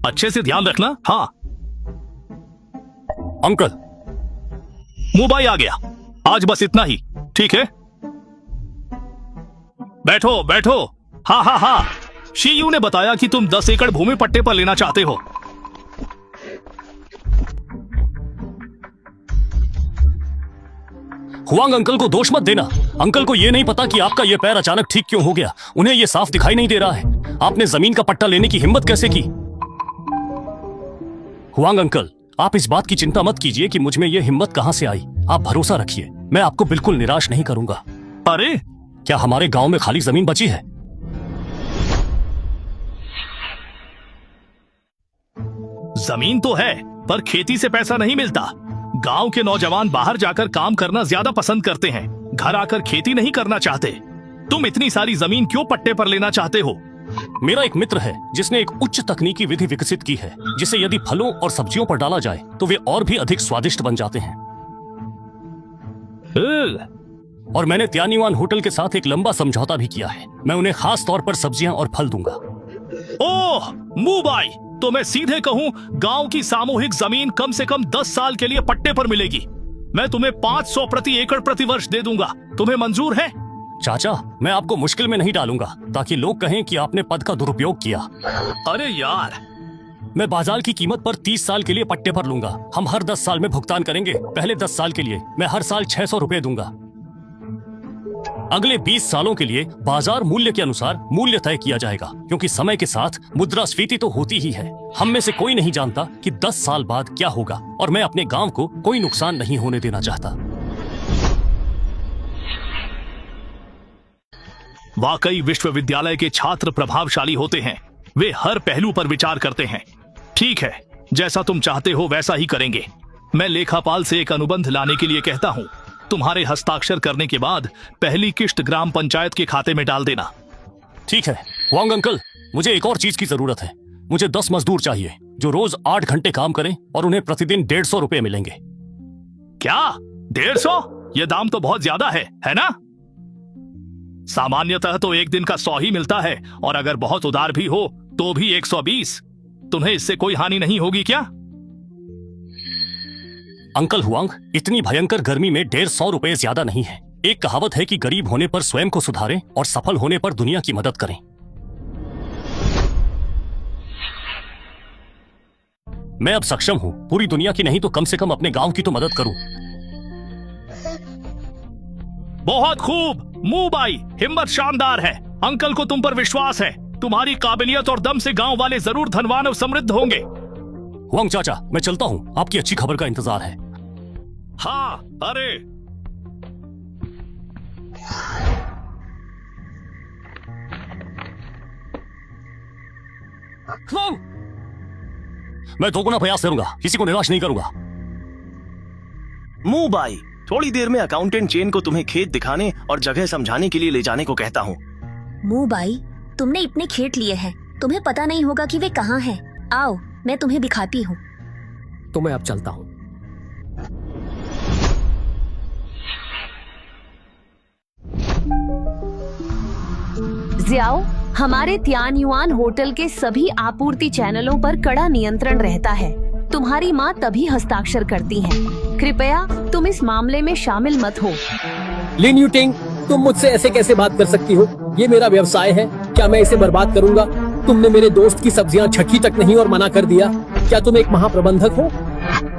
अच्छे से ध्यान रखना। हाँ अंकल, मुंबई आ गया। आज बस इतना ही, ठीक है? बैठो बैठो। हाँ हाँ हाँ, शीयू ने बताया कि तुम 10 एकड़ भूमि पट्टे पर लेना चाहते हो। हुआंग अंकल को दोष मत देना। अंकल को ये नहीं पता कि आपका ये पैर अचानक ठीक क्यों हो गया। उन्हें ये साफ दिखाई नहीं दे रहा है। आपने जमीन का पट्टा लेने की हिम्मत कैसे की? हुआंग अंकल, आप इस बात की चिंता मत कीजिए कि मुझ में ये हिम्मत कहां से आई। आप भरोसा रखिए, मैं आपको बिल्कुल निराश नहीं करूंगा। अरे, क्या हमारे गांव में खाली जमीन बची है? जमीन तो है, पर खेती से पैसा नहीं मिलता। गांव के नौजवान बाहर जाकर काम करना ज्यादा पसंद करते हैं, घर आकर खेती नहीं करना चाहते। तुम इतनी सारी जमीन क्यों पट्टे पर लेना चाहते हो? मेरा एक मित्र है जिसने एक उच्च तकनीकी विधि विकसित की है, जिसे यदि फलों और सब्जियों पर डाला जाए तो वे और भी अधिक स्वादिष्ट बन जाते हैं। और मैंने त्यानीवान होटल के साथ एक लंबा समझौता भी किया है। मैं उन्हें खास तौर पर सब्जियां और फल दूंगा। ओह मुंबई, तो मैं सीधे कहूं, गांव की सामूहिक जमीन कम से कम 10 साल के लिए पट्टे पर मिलेगी। मैं तुम्हें 500 प्रति एकड़ प्रति वर्ष दे दूंगा। तुम्हें मंजूर है? चाचा, मैं आपको मुश्किल में नहीं डालूंगा ताकि लोग कहें कि आपने पद का दुरुपयोग किया। अरे यार, मैं बाजार की कीमत पर 30 साल के लिए पट्टे पर लूंगा। हम हर 10 साल में भुगतान करेंगे। पहले 10 साल के लिए मैं हर साल 600 रुपए दूंगा। अगले 20 सालों के लिए बाजार मूल्य के अनुसार मूल्य तय किया जाएगा, क्योंकि समय के साथ मुद्रास्फीति तो होती ही है। हम में से कोई नहीं जानता कि 10 साल बाद क्या होगा, और मैं अपने गांव को कोई नुकसान नहीं होने देना चाहता। वाकई विश्वविद्यालय के छात्र प्रभावशाली होते हैं। वे हर पहलू पर विचार करते हैं। ठीक है, जैसा तुम चाहते हो वैसा ही करेंगे। मैं लेखापाल से एक अनुबंध लाने के लिए कहता हूँ। तुम्हारे हस्ताक्षर करने के बाद पहली किश्त ग्राम पंचायत के खाते में डाल देना। ठीक है। हुआंग अंकल, मुझे एक और चीज की जरूरत है। मुझे 10 मजदूर चाहिए जो रोज 8 घंटे काम करें और उन्हें प्रतिदिन 150 रुपए मिलेंगे। क्या 150? ये दाम तो बहुत ज्यादा है ना? सामान्यतः तो एक दिन का 100 ही मिलता है, और अगर बहुत उदार भी हो तो भी 120। तुम्हें इससे कोई हानि नहीं होगी क्या? अंकल हुआंग, इतनी भयंकर गर्मी में 150 रुपए ज्यादा नहीं है। एक कहावत है कि गरीब होने पर स्वयं को सुधारें और सफल होने पर दुनिया की मदद करें। मैं अब सक्षम हूं, पूरी दुनिया की नहीं तो कम से कम अपने गांव की तो मदद करूं। बहुत खूब मुंबई, हिम्मत शानदार है। अंकल को तुम पर विश्वास है। तुम्हारी काबिलियत और दम से गांव वाले जरूर धनवान और समृद्ध होंगे। हुआंग चाचा, मैं चलता हूँ। आपकी अच्छी खबर का इंतजार है। हाँ, अरे हुआंग, मैं दोगुना प्रयास करूंगा, किसी को निराश नहीं करूंगा। मुंबई, थोड़ी देर में अकाउंटेंट चेन को तुम्हें खेत दिखाने और जगह समझाने के लिए ले जाने को कहता हूँ। मुंबई, तुमने इतने खेत लिए हैं, तुम्हें पता नहीं होगा कि वे कहाँ हैं। आओ, मैं तुम्हें दिखाती हूँ। तो मैं अब चलता हूँ। जियाओ, हमारे त्यानयुआन होटल के सभी आपूर्ति चैनलों पर कड़ा नियंत्रण रहता है। तुम्हारी माँ तभी हस्ताक्षर करती हैं। कृपया तुम इस मामले में शामिल मत हो। लिन यूटिंग, तुम मुझसे ऐसे कैसे बात कर सकती हो? ये मेरा व्यवसाय है, क्या मैं इसे बर्बाद करूंगा? तुमने मेरे दोस्त की सब्जियां छठी तक नहीं और मना कर दिया। क्या तुम एक महाप्रबंधक हो?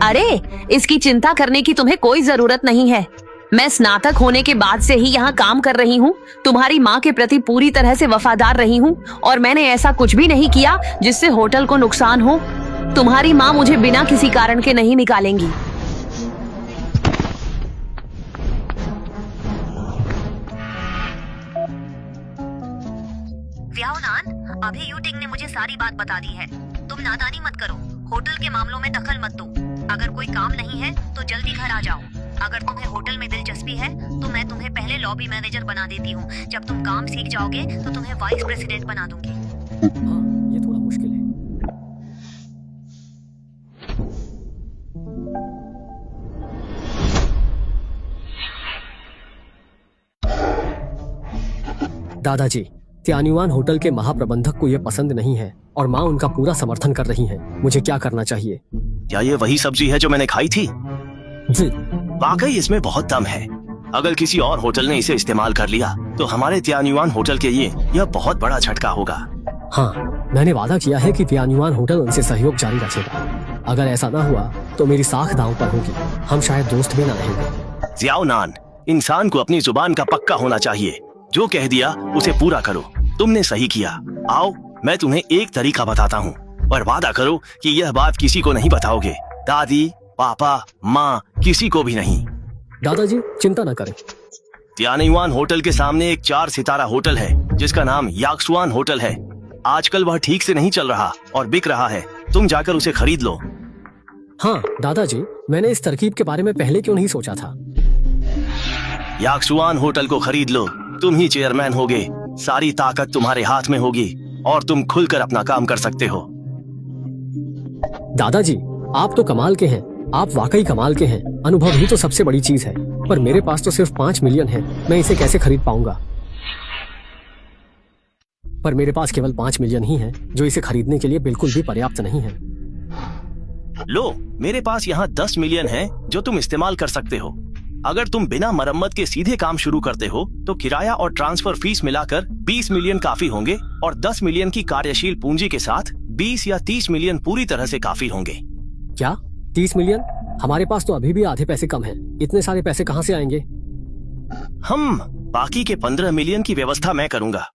अरे, इसकी चिंता करने की तुम्हें कोई जरूरत नहीं है। मैं स्नातक होने के बाद से ही यहाँ काम कर रही हूँ। तुम्हारी माँ के प्रति पूरी तरह से वफादार रही हूँ, और मैंने ऐसा कुछ भी नहीं किया जिससे होटल को नुकसान हो। तुम्हारी माँ मुझे बिना किसी कारण के नहीं निकालेंगी। व्याओनान, अभी यूटिंग ने मुझे सारी बात बता दी है। तुम अब नादानी मत करो, होटल के मामलों में दखल मत दो। अगर कोई काम नहीं है तो जल्दी घर आ जाओ। अगर तुम्हें होटल में दिलचस्पी है तो मैं तुम्हें पहले लॉबी मैनेजर बना देती हूँ। जब तुम काम सीख जाओगे तो तुम्हें वाइस प्रेसिडेंट बना दूंगी। हाँ, ये थोड़ा मुश्किल है। दादाजी, त्यान्युआन होटल के महाप्रबंधक को यह पसंद नहीं है और माँ उनका पूरा समर्थन कर रही है। मुझे क्या करना चाहिए? क्या ये वही सब्जी है जो मैंने खाई थी? जी। वाकई इसमें बहुत दम है। अगर किसी और होटल ने इसे इस्तेमाल कर लिया तो हमारे त्यान्युआन होटल के लिए यह बहुत बड़ा झटका होगा। हाँ, मैंने वादा किया है कि त्यान्युआन होटल उनसे सहयोग जारी रखेगा। अगर ऐसा ना हुआ तो मेरी साख दांव पर होगी। हम शायद दोस्त भी ना रहेंगे। जियाओनान, इंसान को अपनी जुबान का पक्का होना चाहिए। जो कह दिया उसे पूरा करो। तुमने सही किया। आओ, मैं तुम्हें एक तरीका बताता हूँ, पर वादा करो कि यह बात किसी को नहीं बताओगे। दादी, पापा, माँ, किसी को भी नहीं। दादाजी, चिंता न करें। त्यान्युआन होटल के सामने एक 4 सितारा होटल है जिसका नाम याक्सुआन होटल है। आजकल वह ठीक से नहीं चल रहा और बिक रहा है। तुम जाकर उसे खरीद लो। हाँ दादाजी, मैंने इस तरकीब के बारे में पहले क्यों नहीं सोचा था। याक्सुआन होटल को खरीद लो। तुम ही चेयरमैन होगे। सारी ताकत तुम्हारे हाथ में होगी और तुम खुलकर अपना काम कर सकते हो। दादाजी, आप तो कमाल के हैं। आप वाकई कमाल के हैं। अनुभव ही तो सबसे बड़ी चीज है। पर मेरे पास तो सिर्फ 5 मिलियन है। मैं इसे कैसे खरीद पाऊंगा? पर मेरे पास केवल 5 मिलियन ही है, जो इसे खरीदने के लिए बिल्कुल भी पर्याप्त नहीं है। लो, मेरे पास यहाँ 10 मिलियन है जो तुम इस्तेमाल कर सकते हो। अगर तुम बिना मरम्मत के सीधे काम शुरू करते हो तो किराया और ट्रांसफर फीस मिलाकर 20 मिलियन काफी होंगे और 10 मिलियन की कार्यशील पूंजी के साथ 20 या 30 मिलियन पूरी तरह से काफी होंगे। क्या 30 मिलियन? हमारे पास तो अभी भी आधे पैसे कम हैं। इतने सारे पैसे कहाँ से आएंगे? हम बाकी के 15 मिलियन की व्यवस्था मैं करूंगा।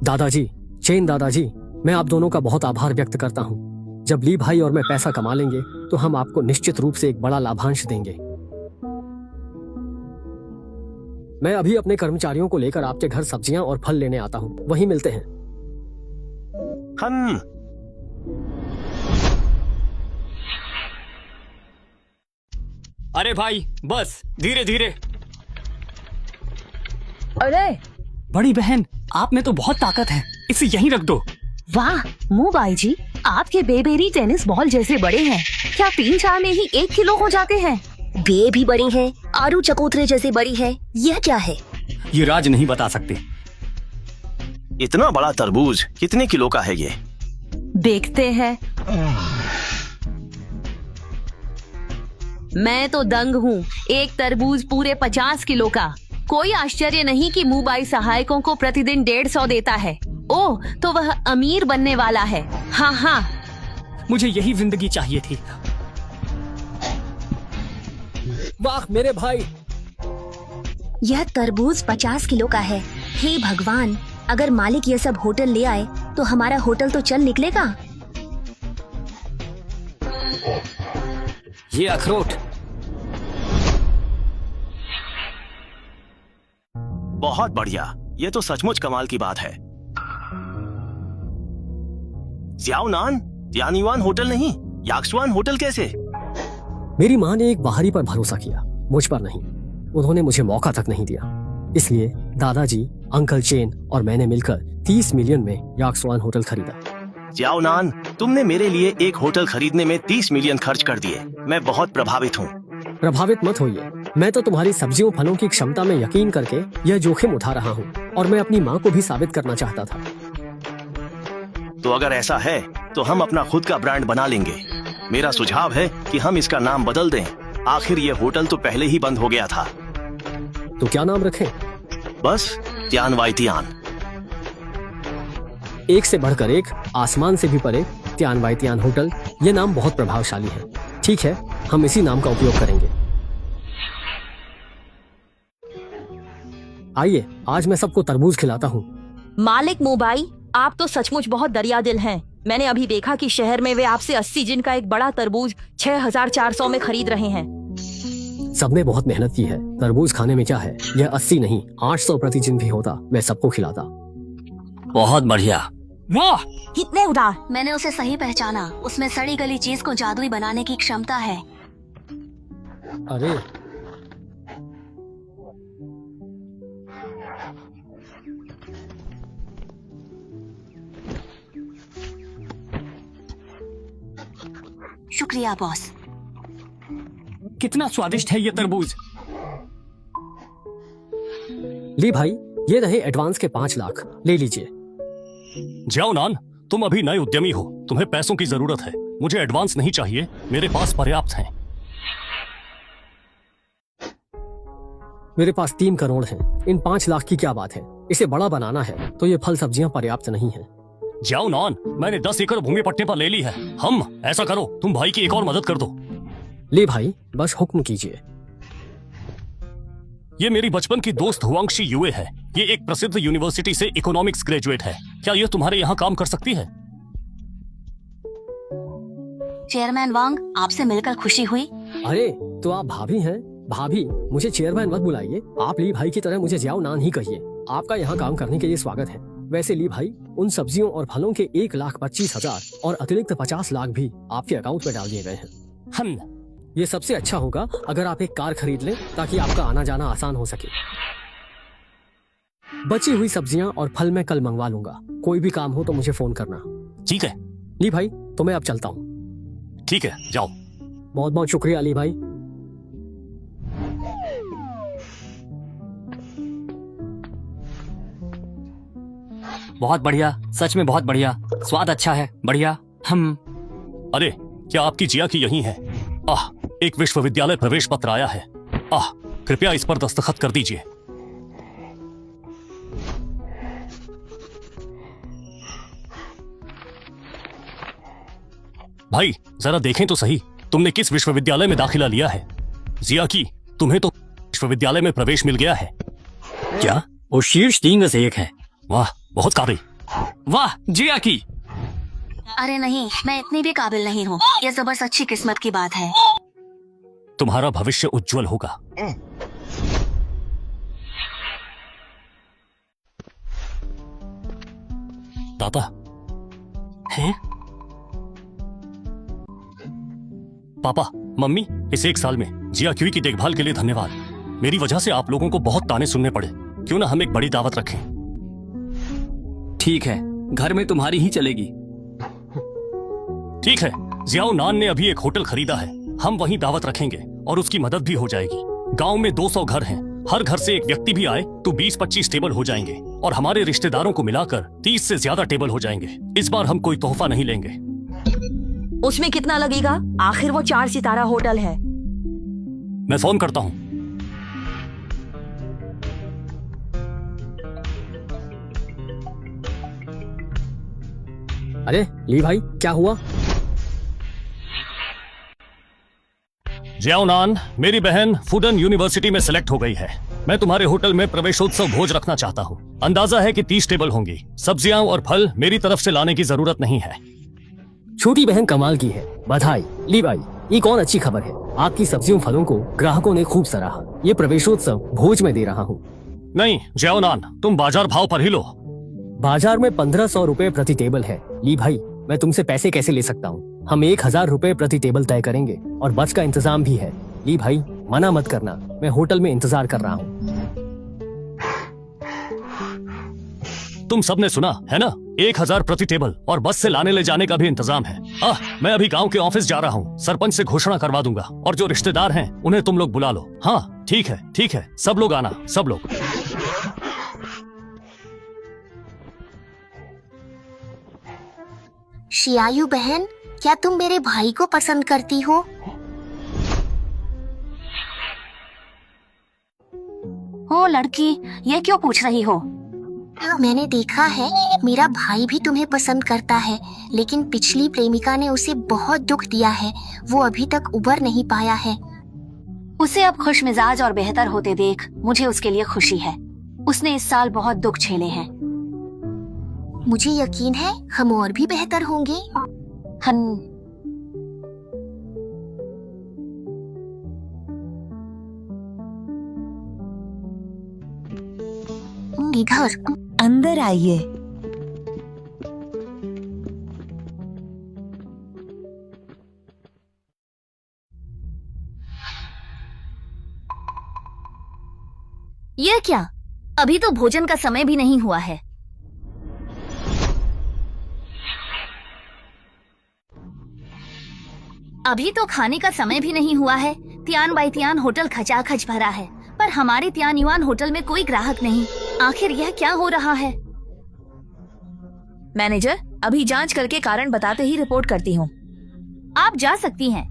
दादाजी, चेन दादाजी, मैं आप दोनों का बहुत आभार व्यक्त करता हूँ। जब ली भाई और मैं पैसा कमा लेंगे तो हम आपको निश्चित रूप से एक बड़ा लाभांश देंगे। मैं अभी अपने कर्मचारियों को लेकर आपके घर सब्जियां और फल लेने आता हूँ। वहीं मिलते हैं। हम अरे भाई, बस धीरे धीरे। अरे बड़ी बहन, आप में तो बहुत ताकत है, इसे यहीं रख दो। वाह मोबाई जी, आपके बेबेरी टेनिस बॉल जैसे बड़े हैं। क्या 3-4 में ही 1 किलो हो जाते हैं? बे भी बड़ी है, आलू चकोतरे जैसे बड़ी है। यह क्या है? ये राज नहीं बता सकते। इतना बड़ा तरबूज कितने किलो का है ये? देखते हैं। मैं तो दंग हूँ। एक तरबूज पूरे 50 किलो का। कोई आश्चर्य नहीं कि मुबाई सहायकों को प्रतिदिन 150 देता है। ओह, तो वह अमीर बनने वाला है। हाँ हाँ, मुझे यही जिंदगी चाहिए थी। वाह मेरे भाई, यह तरबूज 50 किलो का है। हे भगवान, अगर मालिक ये सब होटल ले आए तो हमारा होटल तो चल निकलेगा। ये अखरोट। बहुत बढ़िया, ये तो सचमुच कमाल की बात है। जियाओनान, त्यान्युआन होटल नहीं, याक्सुआन होटल कैसे? मेरी माँ ने एक बाहरी पर भरोसा किया, मुझ पर नहीं। उन्होंने मुझे मौका तक नहीं दिया। इसलिए दादाजी, अंकल चेन और मैंने मिलकर 30 मिलियन में याक्सुआन होटल खरीदा। जियाओनान, तुमने मेरे लिए एक होटल खरीदने में 30 मिलियन खर्च कर दिए। मैं बहुत प्रभावित हूँ। प्रभावित मत होइए। मैं तो तुम्हारी सब्जियों फलों की क्षमता में यकीन करके यह जोखिम उठा रहा हूँ और मैं अपनी माँ को भी साबित करना चाहता था। तो अगर ऐसा है तो हम अपना खुद का ब्रांड बना लेंगे। मेरा सुझाव है कि हम इसका नाम बदल दें। आखिर ये होटल तो पहले ही बंद हो गया था। तो क्या नाम रखें? बस त्यानवाइतियान। एक से बढ़कर एक, आसमान से भी परे, त्यानवाइतियान होटल। ये नाम बहुत प्रभावशाली है। ठीक है, हम इसी नाम का उपयोग करेंगे। आइए, आज मैं सबको तरबूज खिलाता हूँ। मालिक मोबाई, आप तो सचमुच बहुत दरिया दिल हैं। मैंने अभी देखा कि शहर में वे आपसे 80 जिन का एक बड़ा तरबूज 6400 में खरीद रहे हैं। सबने बहुत मेहनत की है। तरबूज खाने में क्या है, यह 80 नहीं 800 प्रति जिन भी होता, मैं सबको खिलाता। बहुत बढ़िया। वाह, कितने उधार? मैंने उसे सही पहचाना। उसमें सड़ी गली चीज को जादुई बनाने की क्षमता है। अरे शुक्रिया बॉस। कितना स्वादिष्ट है ये तरबूज। ली भाई, ये रहे एडवांस के 5 लाख, ले लीजिए। जाओ नान, तुम अभी नए उद्यमी हो, तुम्हें पैसों की जरूरत है। मुझे एडवांस नहीं चाहिए, मेरे पास पर्याप्त हैं। मेरे पास 3 करोड़ हैं। इन 5 लाख की क्या बात है? इसे बड़ा बनाना है तो ये फल सब्जियां पर्याप्त नहीं है। जाओ नान, मैंने 10 एकड़ भूमि पट्टे पर ले ली है। हम ऐसा करो, तुम भाई की एक और मदद कर दो। ले भाई, बस हुक्म कीजिए। ये मेरी बचपन की दोस्त हुआंगशी युए है। ये एक प्रसिद्ध यूनिवर्सिटी से इकोनॉमिक्स ग्रेजुएट है। क्या ये तुम्हारे यहाँ काम कर सकती है? चेयरमैन वांग, आपसे मिलकर खुशी हुई। अरे तो आप भाभी हैं? भाभी, मुझे चेयरमैन मत बुलाइए। आप ली भाई की तरह मुझे जियाओ नान ही कहिए। आपका यहाँ काम करने के लिए स्वागत है। वैसे ली भाई, उन सब्जियों और फलों के 1,25,000 और अतिरिक्त 50 लाख भी आपके अकाउंट में डाल दिए गए हैं। हम ये सबसे अच्छा होगा अगर आप एक कार खरीद लें ताकि आपका आना जाना आसान हो सके। बची हुई सब्जियां और फल मैं कल मंगवा लूंगा। कोई भी काम हो तो मुझे फोन करना। ठीक है। ली भाई, तो मैं अब चलता हूँ। ठीक है, जाओ। बहुत बहुत शुक्रिया ली भाई। बहुत बढ़िया, सच में बहुत बढ़िया। स्वाद अच्छा है, बढ़िया। हम अरे, क्या आपकी जिया की यही है? आह, एक विश्वविद्यालय प्रवेश पत्र आया है। आह, कृपया इस पर दस्तखत कर दीजिए। भाई, जरा देखें तो सही, तुमने किस विश्वविद्यालय में दाखिला लिया है? जिया की, तुम्हें तो विश्वविद्यालय में प्रवेश मिल गया है। क्या? वो शीर्ष 3 में से एक है। वाह, बहुत काबिल। वाह, जिया की। अरे नहीं, मैं इतनी भी काबिल नहीं हूँ। ये जबरदस्त अच्छी किस्मत की बात है। तुम्हारा भविष्य उज्जवल होगा। ताता हैं? पापा, मम्मी, इस 1 साल में जिया क्यूई की देखभाल के लिए धन्यवाद। मेरी वजह से आप लोगों को बहुत ताने सुनने पड़े। क्यों ना हम एक बड़ी दावत रखें? ठीक है, घर में तुम्हारी ही चलेगी। ठीक है, जियाओ नान ने अभी एक होटल खरीदा है। हम वहीं दावत रखेंगे और उसकी मदद भी हो जाएगी। गांव में 200 घर हैं। हर घर से एक व्यक्ति भी आए तो 20-25 टेबल हो जाएंगे और हमारे रिश्तेदारों को मिलाकर 30 से ज्यादा टेबल हो जाएंगे। इस बार हम कोई तोहफा नहीं लेंगे। उसमें कितना लगेगा? आखिर वो 4 सितारा होटल है। मैं फोन करता हूँ। अरे ली भाई, क्या हुआ? जियाओ नान, मेरी बहन फुडन यूनिवर्सिटी में सिलेक्ट हो गई है। मैं तुम्हारे होटल में प्रवेशोत्सव भोज रखना चाहता हूँ। अंदाजा है कि 30 टेबल होंगी। सब्जियां और फल मेरी तरफ से लाने की जरूरत नहीं है। छोटी बहन कमाल की है, बधाई। ली भाई, एक और अच्छी खबर है। आपकी सब्जियों फलों को ग्राहकों ने खूब सराहा। ये प्रवेशोत्सव भोज में दे रहा हूँ। नहीं जियाओ नान, तुम बाजार भाव पर ही लो। बाजार में 1500 रुपए प्रति टेबल है। ली भाई, मैं तुमसे पैसे कैसे ले सकता हूँ? हम 1000 रुपए प्रति टेबल तय करेंगे और बस का इंतजाम भी है। ली भाई, मना मत करना, मैं होटल में इंतजार कर रहा हूँ। तुम सबने सुना है ना? 1000 प्रति टेबल और बस से लाने ले जाने का भी इंतजाम है। मैं अभी गांव के ऑफिस जा रहा हूँ। सरपंच से घोषणा करवा दूंगा और जो रिश्तेदार हैं उन्हें तुम लोग बुला लो। हाँ ठीक है, ठीक है, सब लोग आना, सब लोग। शियायु बहन, क्या तुम मेरे भाई को पसंद करती हो? हो लड़की, ये क्यों पूछ रही हो? मैंने देखा है, मेरा भाई भी तुम्हें पसंद करता है, लेकिन पिछली प्रेमिका ने उसे बहुत दुख दिया है। वो अभी तक उबर नहीं पाया है। उसे अब खुश मिजाज और बेहतर होते देख मुझे उसके लिए खुशी है। उसने इस साल बहुत दुख झेले हैं। मुझे यकीन है हम और भी बेहतर होंगे। इधर अंदर आइए। ये क्या? अभी तो भोजन का समय भी नहीं हुआ है। अभी तो खाने का समय भी नहीं हुआ है। तियान बाई तियान होटल खचाखच भरा है, पर हमारे तियान युआन होटल में कोई ग्राहक नहीं। आखिर यह क्या हो रहा है? मैनेजर, अभी जांच करके कारण बताते ही रिपोर्ट करती हूँ। आप जा सकती हैं।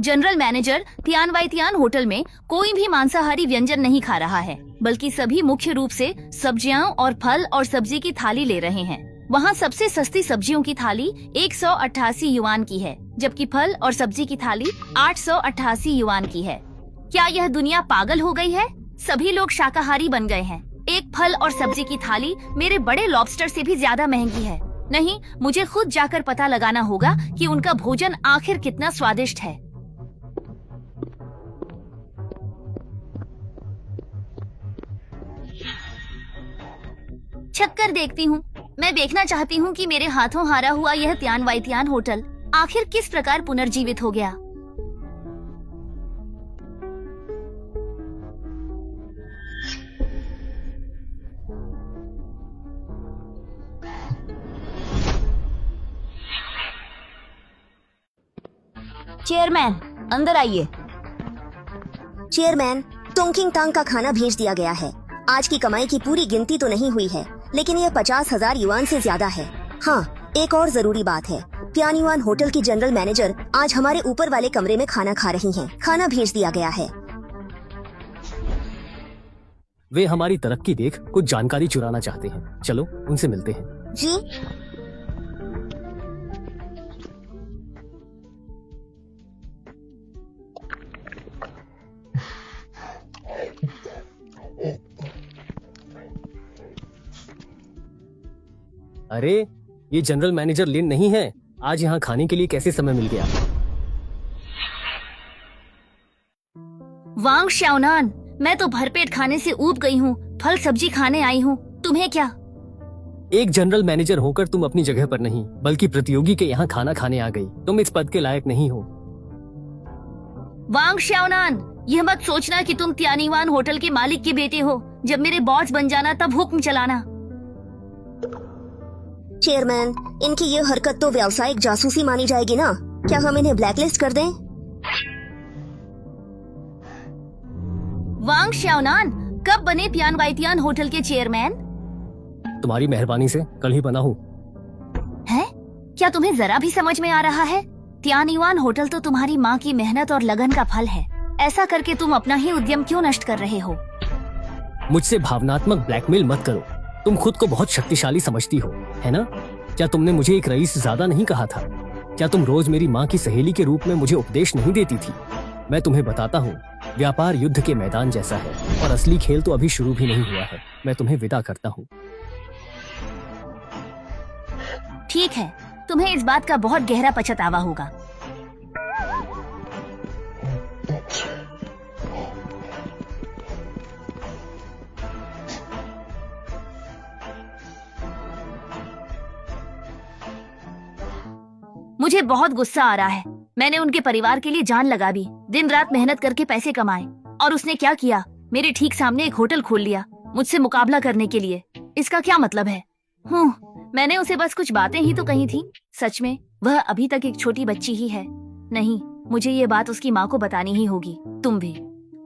General manager, Tian by Tian hotel में कोई भी मांसाहारी व्यंजन नहीं खा रहा है, बल्कि सभी मुख्य रूप से सब्जियां और फल और सब्जी की थाली ले रहे हैं। वहाँ सबसे सस्ती सब्जियों की थाली 188 युआन की है, जबकि फल और सब्जी की थाली 888 युआन की है। क्या यह दुनिया पागल हो गई है? सभी लोग शाकाहारी बन गए हैं। एक फल और सब्जी की थाली मेरे बड़े लॉबस्टर से भी ज्यादा महंगी है। नहीं, मुझे खुद जाकर पता लगाना होगा कि उनका भोजन आखिर कितना स्वादिष्ट है। चक्कर देखती हूँ। मैं देखना चाहती हूँ कि मेरे हाथों हारा हुआ यह तियान बाई तियान होटल आखिर किस प्रकार पुनर्जीवित हो गया। चेयरमैन, अंदर आइए। चेयरमैन, टोंकिंग टांग का खाना भेज दिया गया है। आज की कमाई की पूरी गिनती तो नहीं हुई है, लेकिन यह 50,000 युआन से ज्यादा है। हाँ, एक और जरूरी बात है। तियान युआन होटल की जनरल मैनेजर आज हमारे ऊपर वाले कमरे में खाना खा रही हैं। खाना भेज दिया गया है। वे हमारी तरक्की देख कुछ जानकारी चुराना चाहते हैं। चलो उनसे मिलते हैं। जी। अरे, ये जनरल मैनेजर लिन नहीं है। आज यहाँ खाने के लिए कैसे समय मिल गया? वांग श्याओनान, मैं तो भरपेट खाने से ऊब गई हूँ। फल सब्जी खाने आई हूँ। तुम्हें क्या? एक जनरल मैनेजर होकर तुम अपनी जगह पर नहीं, बल्कि प्रतियोगी के यहाँ खाना खाने आ गई। तुम इस पद के लायक नहीं हो। वांग श्याओनान, यह मत सोचना कि तुम तियानीवान होटल के मालिक के बेटे हो। जब मेरे बॉस बन जाना तब हुक्म चलाना। चेयरमैन, इनकी ये हरकत तो व्यावसायिक जासूसी मानी जाएगी ना? क्या हम इन्हें ब्लैकलिस्ट कर दें? वांग श्याओनान, कब बने तियान बाई तियान होटल के चेयरमैन? तुम्हारी मेहरबानी से कल ही बना हूँ। है? क्या तुम्हें जरा भी समझ में आ रहा है? तियानीवान होटल तो तुम्हारी माँ की मेहनत और लगन का फल है। ऐसा करके तुम अपना ही उद्यम क्यों नष्ट कर रहे हो? मुझसे भावनात्मक ब्लैकमेल मत करो। तुम खुद को बहुत शक्तिशाली समझती हो, है ना? क्या तुमने मुझे एक रईस ज्यादा नहीं कहा था? क्या तुम रोज मेरी माँ की सहेली के रूप में मुझे उपदेश नहीं देती थी? मैं तुम्हें बताता हूँ, व्यापार युद्ध के मैदान जैसा है और असली खेल तो अभी शुरू भी नहीं हुआ है। मैं तुम्हें विदा करता हूँ। ठीक है, तुम्हें इस बात का बहुत गहरा पछतावा होगा। मुझे बहुत गुस्सा आ रहा है। मैंने उनके परिवार के लिए जान लगा दी, दिन रात मेहनत करके पैसे कमाए, और उसने क्या किया? मेरे ठीक सामने एक होटल खोल लिया मुझसे मुकाबला करने के लिए। इसका क्या मतलब है? मैंने उसे बस कुछ बातें ही तो कही थी। सच में वह अभी तक एक छोटी बच्ची ही है। नहीं, मुझे ये बात उसकी माँ को बतानी ही होगी। तुम भी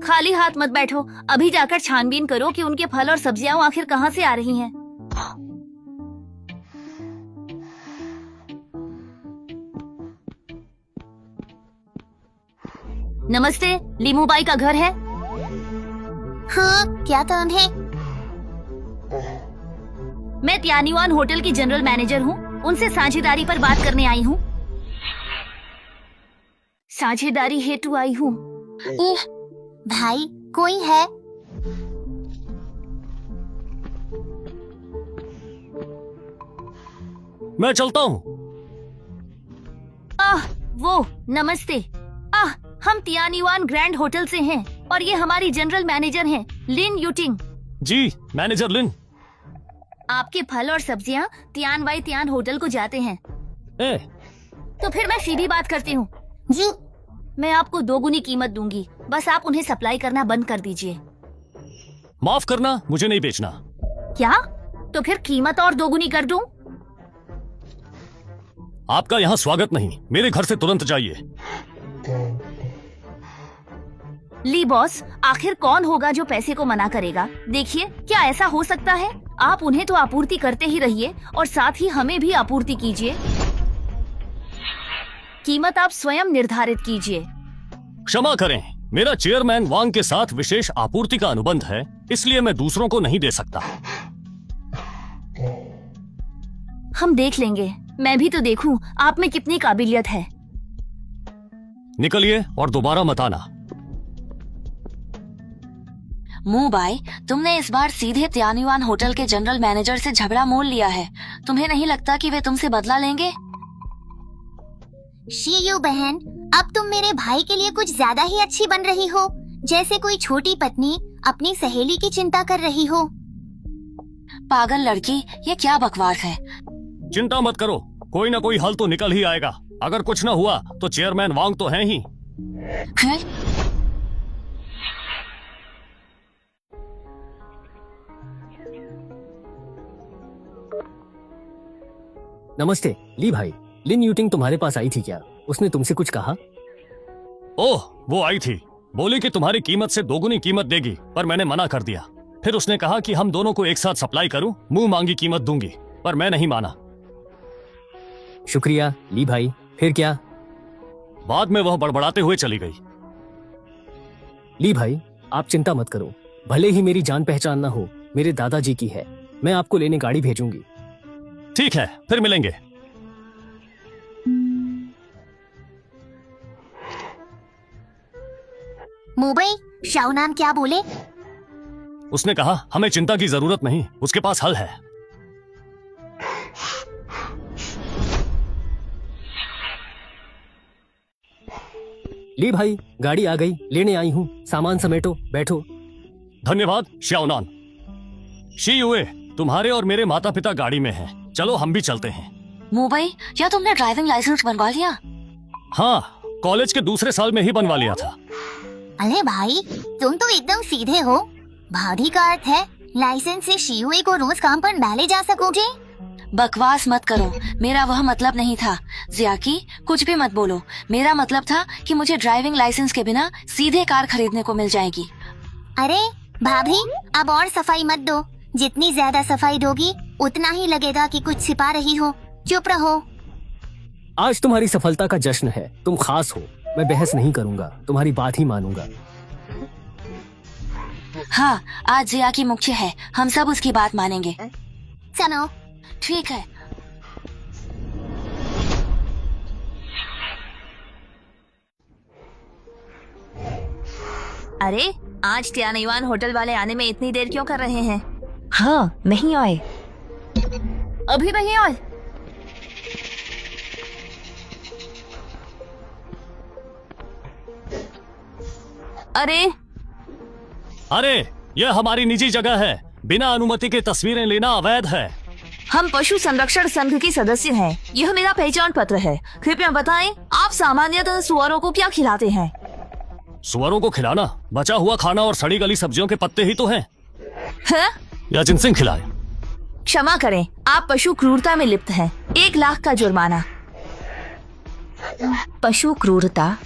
खाली हाथ मत बैठो। अभी जाकर छानबीन करो कि उनके फल और सब्जियां आखिर कहाँ से आ रही हैं। नमस्ते, लीमूबाई का घर है? हाँ, क्या काम है? मैं तियानीवान होटल की जनरल मैनेजर हूँ। उनसे साझेदारी पर बात करने आई हूँ। साझेदारी हेतु आई हूँ। भाई, कोई है? मैं चलता हूँ। वो नमस्ते। हम तियानीवान ग्रैंड होटल से हैं और ये हमारी जनरल मैनेजर हैं, लिन यूटिंग। जी, मैनेजर लिन। आपके फल और सब्जियां तियान बाई तियान होटल को जाते हैं। ए, तो फिर मैं सीधी बात करती हूँ। जी। मैं आपको दोगुनी कीमत दूंगी, बस आप उन्हें सप्लाई करना बंद कर दीजिए। माफ करना, मुझे नहीं बेचना। क्या? तो फिर कीमत और दोगुनी कर दूं? आपका यहाँ स्वागत नहीं, मेरे घर से तुरंत जाइए। ली बॉस, आखिर कौन होगा जो पैसे को मना करेगा? देखिए, क्या ऐसा हो सकता है? आप उन्हें तो आपूर्ति करते ही रहिए और साथ ही हमें भी आपूर्ति कीजिए। कीमत आप स्वयं निर्धारित कीजिए। क्षमा करें, मेरा चेयरमैन वांग के साथ विशेष आपूर्ति का अनुबंध है, इसलिए मैं दूसरों को नहीं दे सकता। हम देख लेंगे। मैं भी तो देखूं आप में कितनी काबिलियत है। निकलिए और दोबारा मत आना। मुबाई, तुमने इस बार सीधे त्यान्युआन होटल के जनरल मैनेजर से झगड़ा मोल लिया है। तुम्हें नहीं लगता कि वे तुमसे बदला लेंगे? शियू बहन, अब तुम मेरे भाई के लिए कुछ ज्यादा ही अच्छी बन रही हो, जैसे कोई छोटी पत्नी अपनी सहेली की चिंता कर रही हो। पागल लड़की, ये क्या बकवास है? चिंता मत करो, कोई ना कोई हल तो निकल ही आएगा। अगर कुछ न हुआ तो चेयरमैन वांग तो हैं ही। हैं? नमस्ते ली भाई, लिन यूटिंग तुम्हारे पास आई थी क्या? उसने तुमसे कुछ कहा? ओह, वो आई थी, बोली कि तुम्हारी कीमत से दोगुनी कीमत देगी, पर मैंने मना कर दिया। फिर उसने कहा कि हम दोनों को एक साथ सप्लाई करूं, मुंह मांगी कीमत दूंगी, पर मैं नहीं माना। शुक्रिया ली भाई, फिर क्या? बाद में वह बड़बड़ाते हुए चली गई। ली भाई, आप चिंता मत करो, भले ही मेरी जान पहचान ना हो, मेरे दादाजी की है। मैं आपको लेने गाड़ी भेजूंगी। ठीक है, फिर मिलेंगे। मुबई, शाओनान क्या बोले? उसने कहा हमें चिंता की जरूरत नहीं, उसके पास हल है। ली भाई, गाड़ी आ गई, लेने आई हूँ, सामान समेटो, बैठो। धन्यवाद श्याओनान। शी युए, तुम्हारे और मेरे माता पिता गाड़ी में हैं, चलो हम भी चलते हैं। मुबई, क्या तुमने ड्राइविंग लाइसेंस बनवा लिया? हाँ, कॉलेज के दूसरे साल में ही बनवा लिया था। अरे भाई, तुम तो एकदम सीधे हो। भाभी का अर्थ है लाइसेंस से शियुए को रोज काम पर न ले जा सकोगे। बकवास मत करो, मेरा वह मतलब नहीं था। जियाकी, कुछ भी मत बोलो। मेरा मतलब था कि मुझे ड्राइविंग लाइसेंस के बिना सीधे कार खरीदने को मिल जाएगी। अरे भाभी, अब और सफाई मत दो। जितनी ज्यादा सफाई दोगी उतना ही लगेगा कि कुछ छिपा रही हो। चुप रहो। आज तुम्हारी सफलता का जश्न है, तुम खास हो। मैं बहस नहीं करूंगा, तुम्हारी बात ही मानूंगा। हाँ, आज जियाकी मुख्य है, हम सब उसकी बात मानेंगे। चलो। ठीक है। अरे, आज त्यान्युआन होटल वाले आने में इतनी देर क्यों कर रहे हैं? हाँ, नहीं आए। अभी नहीं आए? अरे, यह हमारी निजी जगह है, बिना अनुमति के तस्वीरें लेना अवैध है। हम पशु संरक्षण संघ के सदस्य हैं। यह मेरा पहचान पत्र है। कृपया बताएं, आप सामान्यतः सुअरों को क्या खिलाते हैं? सुअरों को खिलाना बचा हुआ खाना और सड़ी गली सब्जियों के पत्ते ही तो हैं। हैं? या जिनसिंग खिलाए। क्षमा करें, आप पशु क्रूरता में लिप्त हैं। 1 लाख का जुर्माना। पशु क्रूरता?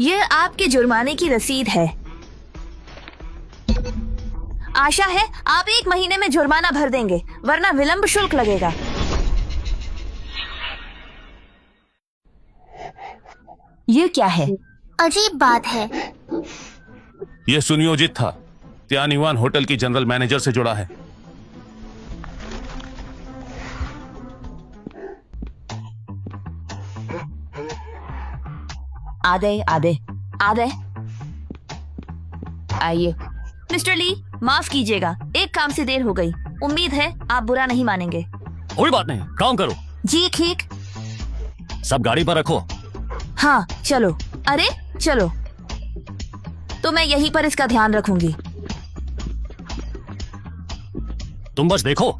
यह आपके जुर्माने की रसीद है। आशा है आप 1 महीने में जुर्माना भर देंगे, वरना विलंब शुल्क लगेगा। ये क्या है? अजीब बात है। यह सुनियोजित था, त्यान्युआन होटल की जनरल मैनेजर से जुड़ा है। आधे आधे आधे। आइए मिस्टर ली, माफ कीजिएगा, एक काम से देर हो गई। उम्मीद है आप बुरा नहीं मानेंगे। कोई बात नहीं, काम करो। जी ठीक। सब गाड़ी पर रखो। हाँ चलो। अरे चलो, तो मैं यहीं पर इसका ध्यान रखूंगी। तुम बस देखो।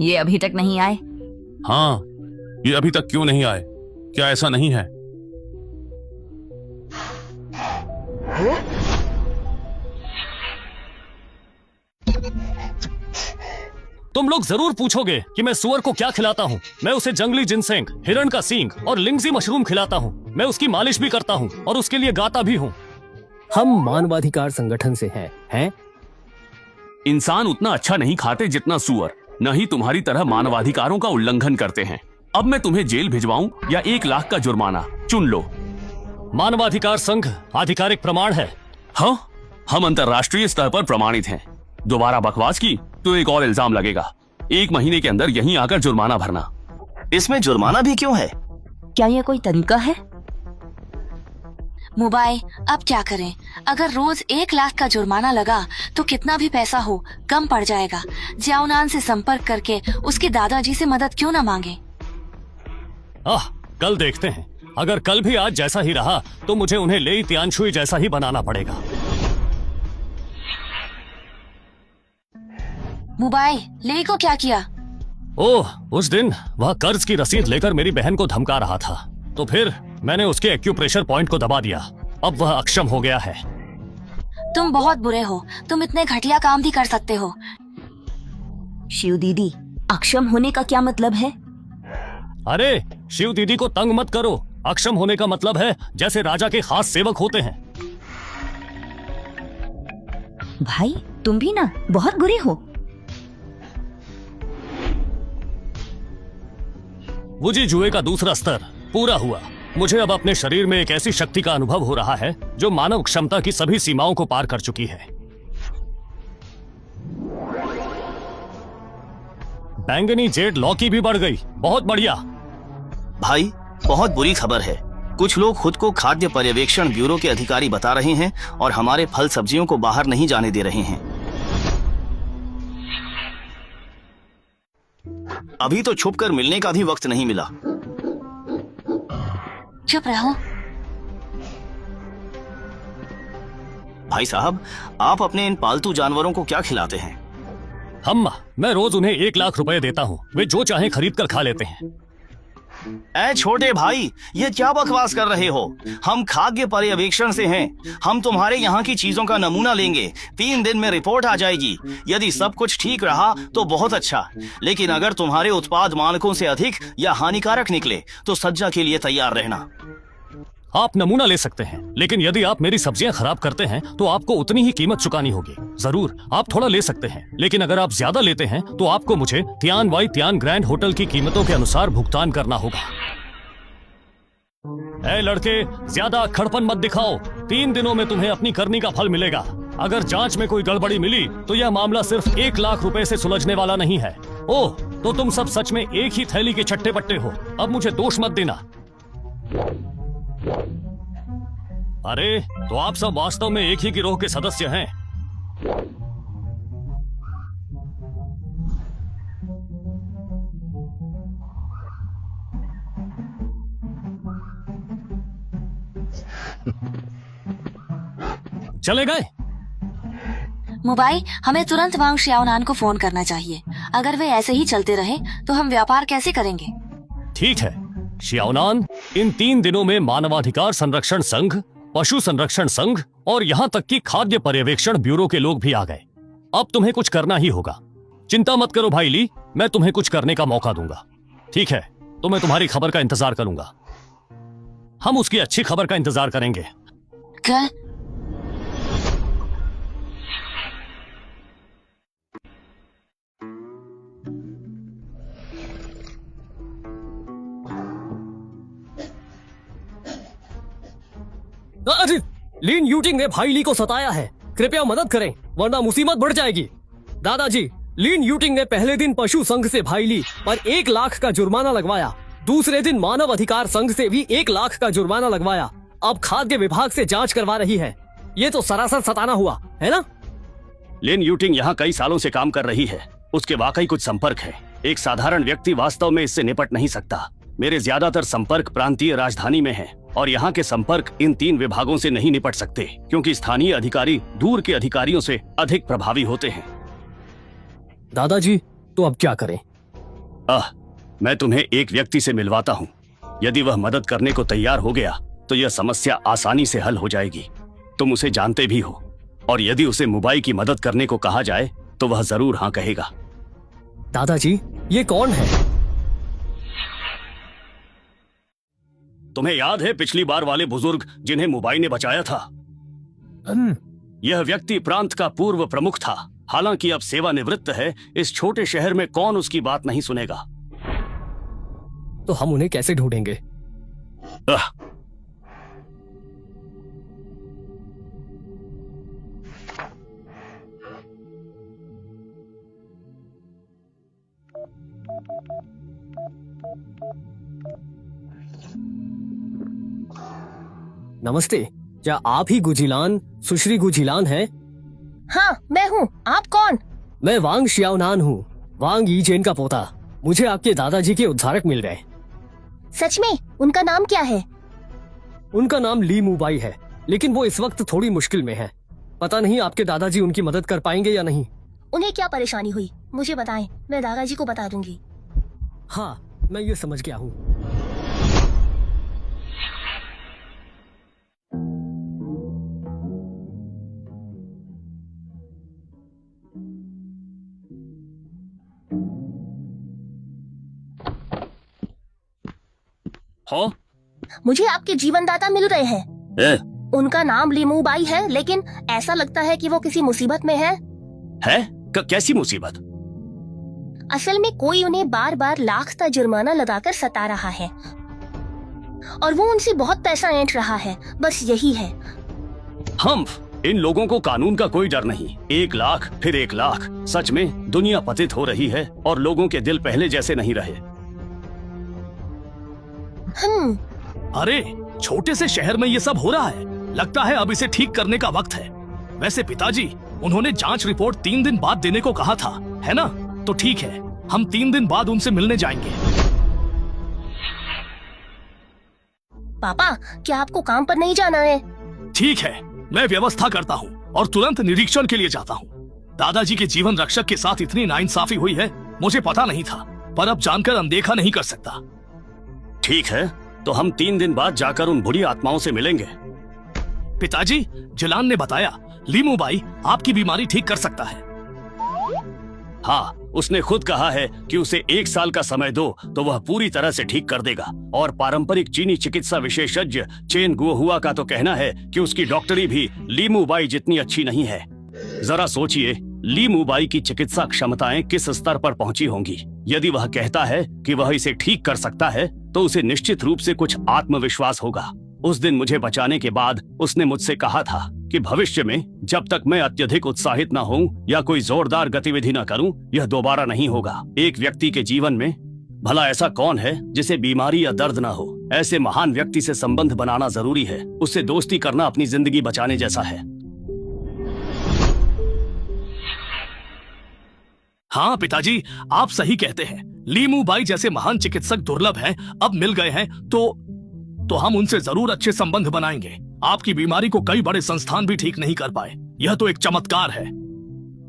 ये अभी तक नहीं आए। हाँ, ये अभी तक क्यों नहीं आए? क्या ऐसा नहीं है? तुम लोग जरूर पूछोगे कि मैं सुअर को क्या खिलाता हूँ। मैं उसे जंगली जिनसेंग, हिरण का सींग और लिंगजी मशरूम खिलाता हूँ। मैं उसकी मालिश भी करता हूँ और उसके लिए गाता भी हूँ। हम मानवाधिकार संगठन से हैं? इंसान उतना अच्छा नहीं खाते जितना सुअर, न ही तुम्हारी तरह मानवाधिकारों का उल्लंघन करते हैं। अब मैं तुम्हें जेल भिजवाऊं या 1 लाख का जुर्माना, चुन लो। मानवाधिकार संघ आधिकारिक प्रमाण है। हाँ, हम अंतर्राष्ट्रीय स्तर पर प्रमाणित हैं। दोबारा बकवास की तो एक और इल्जाम लगेगा। 1 महीने के अंदर यहीं आकर जुर्माना भरना। इसमें जुर्माना भी क्यों है? क्या ये कोई तरीका है? मुबाई, अब क्या करें? अगर रोज 1 लाख का जुर्माना लगा तो कितना भी पैसा हो कम पड़ जाएगा। जियाओनान से संपर्क करके उसके दादाजी से मदद क्यों न मांगे? कल देखते हैं। अगर कल भी आज जैसा ही रहा तो मुझे उन्हें लेई तियानशुई जैसा ही बनाना पड़ेगा। मुबाई, लेई को क्या किया? ओह, उस दिन वह कर्ज की रसीद लेकर मेरी बहन को धमका रहा था, तो फिर मैंने उसके एक्यूप्रेशर पॉइंट को दबा दिया। अब वह अक्षम हो गया है। तुम बहुत बुरे हो। तुम इतने घटिया काम भी कर सकते हो। शिव दीदी, अक्षम होने का क्या मतलब है? अरे, शिव दीदी को तंग मत करो। अक्षम होने का मतलब है जैसे राजा के खास सेवक होते हैं। भाई, तुम भी ना बहुत बुरे हो। वुजी जुए का दूसरा स्तर पूरा हुआ। मुझे अब अपने शरीर में एक ऐसी शक्ति का अनुभव हो रहा है जो मानव क्षमता की सभी सीमाओं को पार कर चुकी है। बैंगनी जेड लॉकी भी बढ़ गई। बहुत बढ़िया। भाई, बहुत बुरी खबर है। कुछ लोग खुद को खाद्य पर्यवेक्षण ब्यूरो के अधिकारी बता रहे हैं और हमारे फल सब्जियों को बाहर नहीं जाने दे रहे हैं। अभी तो छुपकर मिलने का भी वक्त नहीं मिला। चुप रहो। भाई साहब, आप अपने इन पालतू जानवरों को क्या खिलाते हैं? मैं रोज उन्हें 1 लाख रुपए देता हूँ। वे जो चाहे खरीद कर खा लेते हैं। ऐ छोटे भाई, ये क्या बकवास कर रहे हो? हम खाद्य पर्यवेक्षण से हैं। हम तुम्हारे यहाँ की चीजों का नमूना लेंगे। 3 दिन में रिपोर्ट आ जाएगी। यदि सब कुछ ठीक रहा तो बहुत अच्छा, लेकिन अगर तुम्हारे उत्पाद मानकों से अधिक या हानिकारक निकले तो सजा के लिए तैयार रहना। आप नमूना ले सकते हैं, लेकिन यदि आप मेरी सब्जियां खराब करते हैं तो आपको उतनी ही कीमत चुकानी होगी। जरूर, आप थोड़ा ले सकते हैं, लेकिन अगर आप ज्यादा लेते हैं तो आपको मुझे Tian Wai Tian Grand Hotel की कीमतों के अनुसार भुगतान करना होगा। ऐ लड़के, ज्यादा अक्खड़पन मत दिखाओ। 3 दिनों में तुम्हें अपनी करनी का फल मिलेगा। अगर जांच में कोई गड़बड़ी मिली तो यह मामला सिर्फ 1 लाख रुपए से सुलझने वाला नहीं है। ओह, तो तुम सब सच में एक ही थैली के चट्टे बट्टे हो। अब मुझे दोष मत देना। अरे, तो आप सब वास्तव में एक ही गिरोह के सदस्य हैं। चले गए? मुबाई, हमें तुरंत वांग शियाओनान को फोन करना चाहिए। अगर वे ऐसे ही चलते रहे तो हम व्यापार कैसे करेंगे? ठीक है शियाओनान, इन 3 दिनों में मानवाधिकार संरक्षण संघ, पशु संरक्षण संघ और यहाँ तक कि खाद्य पर्यवेक्षण ब्यूरो के लोग भी आ गए। अब तुम्हें कुछ करना ही होगा। चिंता मत करो भाई ली, मैं तुम्हें कुछ करने का मौका दूंगा। ठीक है, तो मैं तुम्हारी खबर का इंतजार करूंगा। हम उसकी अच्छी खबर का इंतजार करेंगे। कल अरे, लीन यूटिंग ने भाई ली को सताया है। कृपया मदद करें, वरना मुसीबत बढ़ जाएगी। दादाजी, लीन यूटिंग ने पहले दिन पशु संघ से भाई ली पर 1 लाख का जुर्माना लगवाया। दूसरे दिन मानव अधिकार संघ से भी 1 लाख का जुर्माना लगवाया। अब खाद्य विभाग से जांच करवा रही है। ये तो सरासर सताना हुआ है ना? लिन यूटिंग यहाँ कई सालों से काम कर रही है। उसके वाकई कुछ संपर्क है। एक साधारण व्यक्ति वास्तव में इससे निपट नहीं सकता। मेरे ज्यादातर संपर्क प्रांतीय राजधानी में हैं और यहाँ के संपर्क इन 3 विभागों से नहीं निपट सकते, क्योंकि स्थानीय अधिकारी दूर के अधिकारियों से अधिक प्रभावी होते हैं। दादाजी, तो अब क्या करें? मैं तुम्हें एक व्यक्ति से मिलवाता हूँ। यदि वह मदद करने को तैयार हो गया तो यह समस्या आसानी से हल हो जाएगी। तुम उसे जानते भी हो, और यदि उसे मुबाई की मदद करने को कहा जाए तो वह जरूर हाँ कहेगा। दादाजी, ये कौन है? तुम्हें याद है पिछली बार वाले बुजुर्ग जिन्हें मुबाई ने बचाया था? यह व्यक्ति प्रांत का पूर्व प्रमुख था। हालांकि अब सेवानिवृत्त है, इस छोटे शहर में कौन उसकी बात नहीं सुनेगा। तो हम उन्हें कैसे ढूंढेंगे? नमस्ते, क्या आप ही गुजिलान, सुश्री गुजिलान हैं? हाँ, मैं हूँ। आप कौन? मैं वांग शियाओनान हूँ, वांग यीचेन का पोता। मुझे आपके दादाजी के उद्धारक मिल गए। सच में? उनका नाम क्या है? उनका नाम ली मुबाई है, लेकिन वो इस वक्त थोड़ी मुश्किल में है। पता नहीं आपके दादाजी उनकी मदद कर पाएंगे या नहीं। उन्हें क्या परेशानी हुई, मुझे बताएं, मैं दादाजी को बता दूंगी। हाँ, मैं ये समझ गया हूँ। हाँ? मुझे आपके जीवनदाता मिल रहे हैं। उनका नाम लीमूबाई है, लेकिन ऐसा लगता है कि वो किसी मुसीबत में है। कैसी मुसीबत? असल में कोई उन्हें बार बार लाख का जुर्माना लगाकर सता रहा है और वो उनसे बहुत पैसा ऐंठ रहा है। बस यही है। हम इन लोगों को कानून का कोई डर नहीं। 1 लाख फिर 1 लाख। सच में दुनिया पतित हो रही है और लोगों के दिल पहले जैसे नहीं रहे। अरे, छोटे से शहर में ये सब हो रहा है। लगता है अब इसे ठीक करने का वक्त है। वैसे पिताजी, उन्होंने जांच रिपोर्ट 3 दिन बाद देने को कहा था, है ना? तो ठीक है, हम 3 दिन बाद उनसे मिलने जाएंगे। पापा, क्या आपको काम पर नहीं जाना है? ठीक है, मैं व्यवस्था करता हूँ और तुरंत निरीक्षण के लिए जाता हूँ। दादाजी के जीवन रक्षक के साथ इतनी नाइंसाफी हुई है, मुझे पता नहीं था, पर अब जानकर अनदेखा नहीं कर सकता। ठीक है, तो हम 3 दिन बाद जाकर उन बुरी आत्माओं से मिलेंगे। पिताजी, जिलान ने बताया लीमूबाई आपकी बीमारी ठीक कर सकता है। हाँ, उसने खुद कहा है कि उसे 1 साल का समय दो तो वह पूरी तरह से ठीक कर देगा। और पारंपरिक चीनी चिकित्सा विशेषज्ञ चेन गुओहुआ का तो कहना है कि उसकी डॉक्टरी भी लीमूबाई जितनी अच्छी नहीं है। जरा सोचिए, लीमूबाई की चिकित्सा क्षमताएं किस स्तर पर पहुंची होंगी। यदि वह कहता है कि वह इसे ठीक कर सकता है तो उसे निश्चित रूप से कुछ आत्मविश्वास होगा। उस दिन मुझे बचाने के बाद उसने मुझसे कहा था कि भविष्य में जब तक मैं अत्यधिक उत्साहित न हूं या कोई जोरदार गतिविधि न करूं, यह दोबारा नहीं होगा। एक व्यक्ति के जीवन में भला ऐसा कौन है जिसे बीमारी या दर्द न हो? ऐसे महान व्यक्ति से संबंध बनाना जरूरी है। उससे दोस्ती करना अपनी जिंदगी बचाने जैसा है। हाँ पिताजी, आप सही कहते हैं। लीमूबाई जैसे महान चिकित्सक दुर्लभ हैं, अब मिल गए हैं तो हम उनसे जरूर अच्छे संबंध बनाएंगे। आपकी बीमारी को कई बड़े संस्थान भी ठीक नहीं कर पाए। यह तो एक चमत्कार है।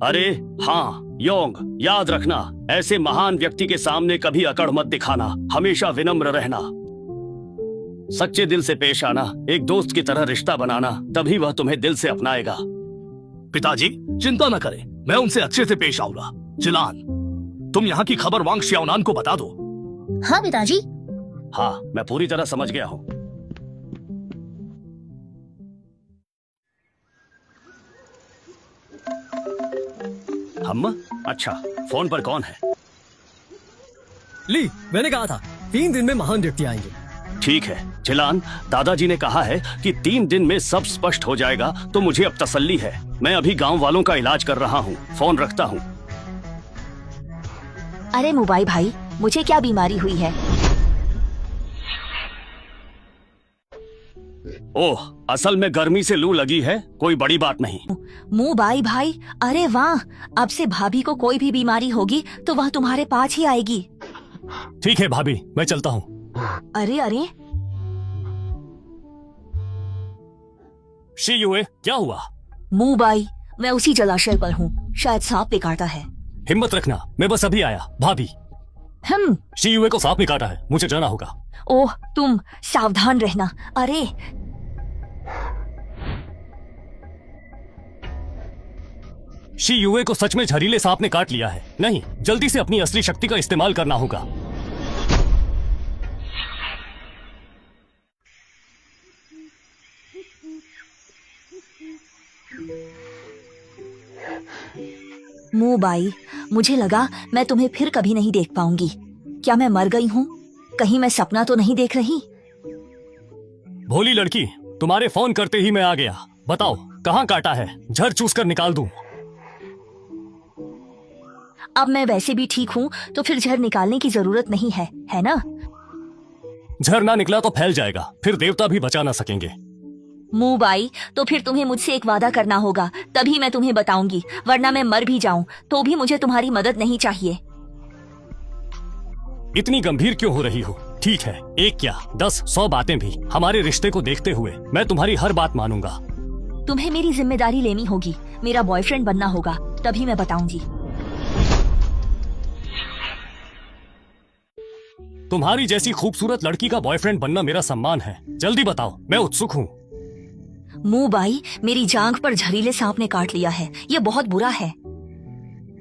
अरे हाँ योंग, याद रखना, ऐसे महान व्यक्ति के सामने कभी अकड़ मत दिखाना। हमेशा विनम्र रहना, सच्चे दिल से पेश आना, एक दोस्त की तरह रिश्ता बनाना, तभी वह तुम्हें दिल से अपनाएगा। पिताजी चिंता न करें, मैं उनसे अच्छे से पेश आऊंगा। जिलान, तुम यहाँ की खबर वांग शियाओनान को बता दो। हाँ पिताजी। हाँ, मैं पूरी तरह समझ गया हूँ। हम? अच्छा, फोन पर कौन है? ली, मैंने कहा था 3 दिन में महान व्यक्ति आएंगे। ठीक है जिलान, दादाजी ने कहा है कि 3 दिन में सब स्पष्ट हो जाएगा, तो मुझे अब तसल्ली है। मैं अभी गांव वालों का इलाज कर रहा हूँ, फोन रखता हूँ। अरे मुबाई भाई, मुझे क्या बीमारी हुई है? ओह, असल में गर्मी से लू लगी है, कोई बड़ी बात नहीं। मुबाई भाई, अरे वाह, अब से भाभी को कोई भी बीमारी होगी तो वह तुम्हारे पास ही आएगी। ठीक है भाभी, मैं चलता हूँ। अरे अरे, शी युए, क्या हुआ? मुबाई, मैं उसी जलाशय पर हूँ, शायद सांप पे काटा है। हिम्मत रखना, मैं बस अभी आया। भाभी, शीयुए को सांप ने काटा है, मुझे जाना होगा। ओह, तुम सावधान रहना। अरे शीयुए को सच में जहरीले सांप ने काट लिया है। नहीं, जल्दी से अपनी असली शक्ति का इस्तेमाल करना होगा। मूबाई, मुझे लगा मैं तुम्हें फिर कभी नहीं देख पाऊंगी। क्या मैं मर गई हूँ? कहीं मैं सपना तो नहीं देख रही? भोली लड़की, तुम्हारे फोन करते ही मैं आ गया। बताओ कहाँ काटा है, झर चूस कर निकाल दूं। अब मैं वैसे भी ठीक हूँ, तो फिर झर निकालने की जरूरत नहीं है ना? झर ना निकला तो फैल जाएगा, फिर देवता भी बचा ना सकेंगे। मूबाई, तो फिर तुम्हें मुझसे एक वादा करना होगा, तभी मैं तुम्हें बताऊंगी, वरना मैं मर भी जाऊं तो भी मुझे तुम्हारी मदद नहीं चाहिए। इतनी गंभीर क्यों हो रही हो? ठीक है, एक क्या 10, 100 बातें भी। हमारे रिश्ते को देखते हुए मैं तुम्हारी हर बात मानूंगा। तुम्हें मेरी जिम्मेदारी लेनी होगी, मेरा बॉयफ्रेंड बनना होगा, तभी मैं बताऊंगी। तुम्हारी जैसी खूबसूरत लड़की का बॉयफ्रेंड बनना मेरा सम्मान है। जल्दी बताओ, मैं उत्सुक हूँ। मूबाई, मेरी जांघ पर जहरीले सांप ने काट लिया है, ये बहुत बुरा है।